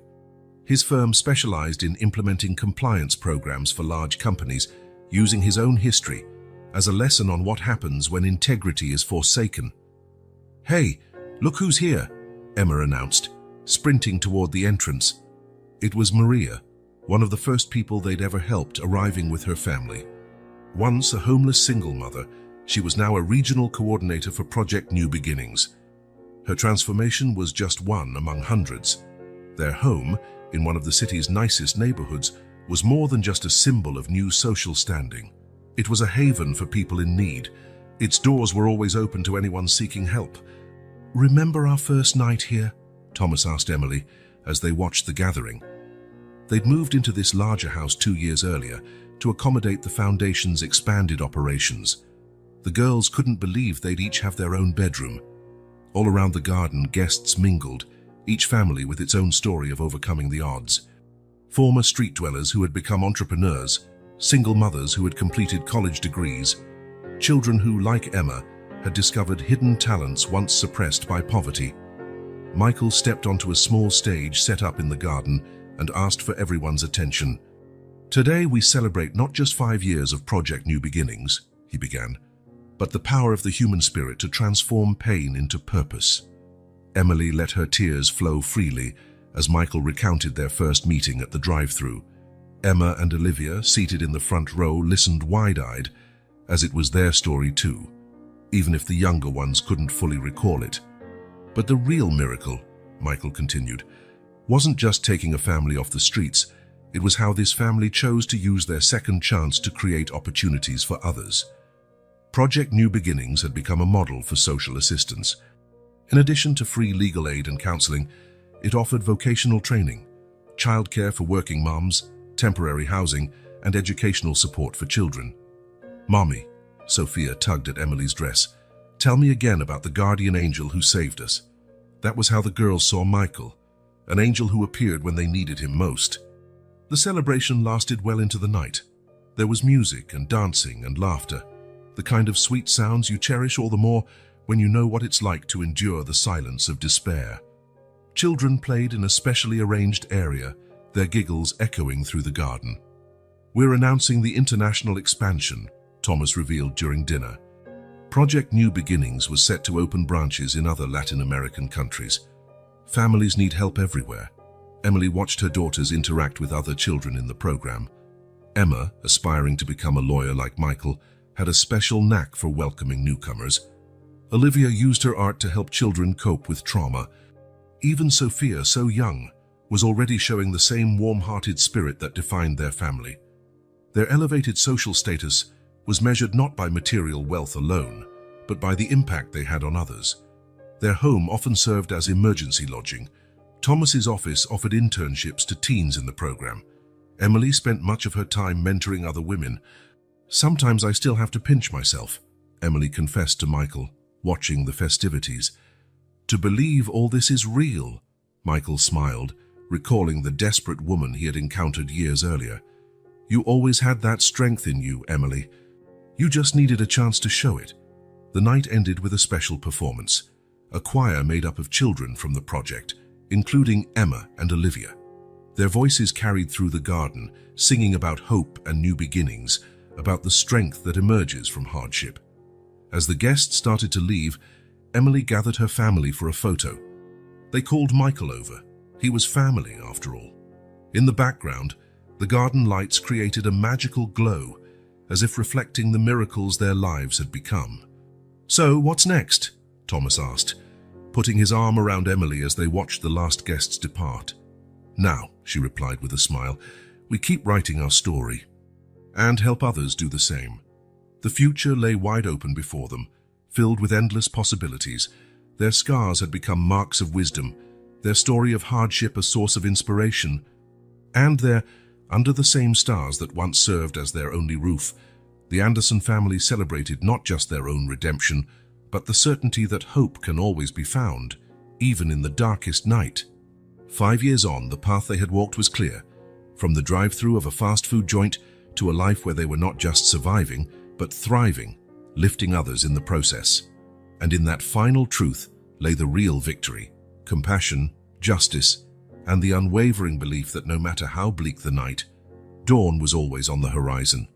His firm specialized in implementing compliance programs for large companies, using his own history as a lesson on what happens when integrity is forsaken. "Hey, look who's here," Emma announced, sprinting toward the entrance. It was Maria, one of the first people they'd ever helped, arriving with her family. Once a homeless single mother, she was now a regional coordinator for Project New Beginnings. Her transformation was just one among hundreds. Their home, in one of the city's nicest neighborhoods, was more than just a symbol of new social standing. It was a haven for people in need. Its doors were always open to anyone seeking help. "Remember our first night here?" Thomas asked Emily as they watched the gathering. They'd moved into this larger house 2 years earlier to accommodate the foundation's expanded operations. The girls couldn't believe they'd each have their own bedroom. All around the garden, guests mingled, each family with its own story of overcoming the odds. Former street dwellers who had become entrepreneurs, single mothers who had completed college degrees, children who, like Emma, had discovered hidden talents once suppressed by poverty. Michael stepped onto a small stage set up in the garden and asked for everyone's attention. "Today we celebrate not just 5 years of Project New Beginnings," he began, "but the power of the human spirit to transform pain into purpose." Emily let her tears flow freely as Michael recounted their first meeting at the drive-thru. Emma and Olivia, seated in the front row, listened wide-eyed as it was their story too, even if the younger ones couldn't fully recall it. But the real miracle, Michael continued, wasn't just taking a family off the streets, it was how this family chose to use their second chance to create opportunities for others. Project New Beginnings had become a model for social assistance. In addition to free legal aid and counseling, it offered vocational training, childcare for working moms, temporary housing, and educational support for children. "Mommy," Sophia tugged at Emily's dress, "tell me again about the guardian angel who saved us." That was how the girls saw Michael, an angel who appeared when they needed him most. The celebration lasted well into the night. There was music and dancing and laughter, the kind of sweet sounds you cherish all the more when you know what it's like to endure the silence of despair. Children played in a specially arranged area, their giggles echoing through the garden. "We're announcing the international expansion," Thomas revealed during dinner. Project New Beginnings was set to open branches in other Latin American countries. Families need help everywhere. Emily watched her daughters interact with other children in the program. Emma, aspiring to become a lawyer like Michael, had a special knack for welcoming newcomers. Olivia used her art to help children cope with trauma. Even Sophia, so young, was already showing the same warm-hearted spirit that defined their family. Their elevated social status was measured not by material wealth alone, but by the impact they had on others. Their home often served as emergency lodging. Thomas's office offered internships to teens in the program. Emily spent much of her time mentoring other women. "Sometimes I still have to pinch myself," Emily confessed to Michael, watching the festivities. "To believe all this is real," Michael smiled, recalling the desperate woman he had encountered years earlier. "You always had that strength in you, Emily. You just needed a chance to show it." The night ended with a special performance. A choir made up of children from the project, including Emma and Olivia. Their voices carried through the garden, singing about hope and new beginnings, about the strength that emerges from hardship. As the guests started to leave, Emily gathered her family for a photo. They called Michael over. He was family, after all. In the background, the garden lights created a magical glow, as if reflecting the miracles their lives had become. "So, what's next?" Thomas asked, putting his arm around Emily as they watched the last guests depart. "Now," she replied with a smile, "we keep writing our story and help others do the same." The future lay wide open before them, filled with endless possibilities. Their scars had become marks of wisdom, their story of hardship a source of inspiration, and there, under the same stars that once served as their only roof, the Anderson family celebrated not just their own redemption, but the certainty that hope can always be found, even in the darkest night. 5 years on, the path they had walked was clear, from the drive-through of a fast food joint to a life where they were not just surviving, but thriving, lifting others in the process. And in that final truth lay the real victory: compassion, justice, and the unwavering belief that no matter how bleak the night, dawn was always on the horizon.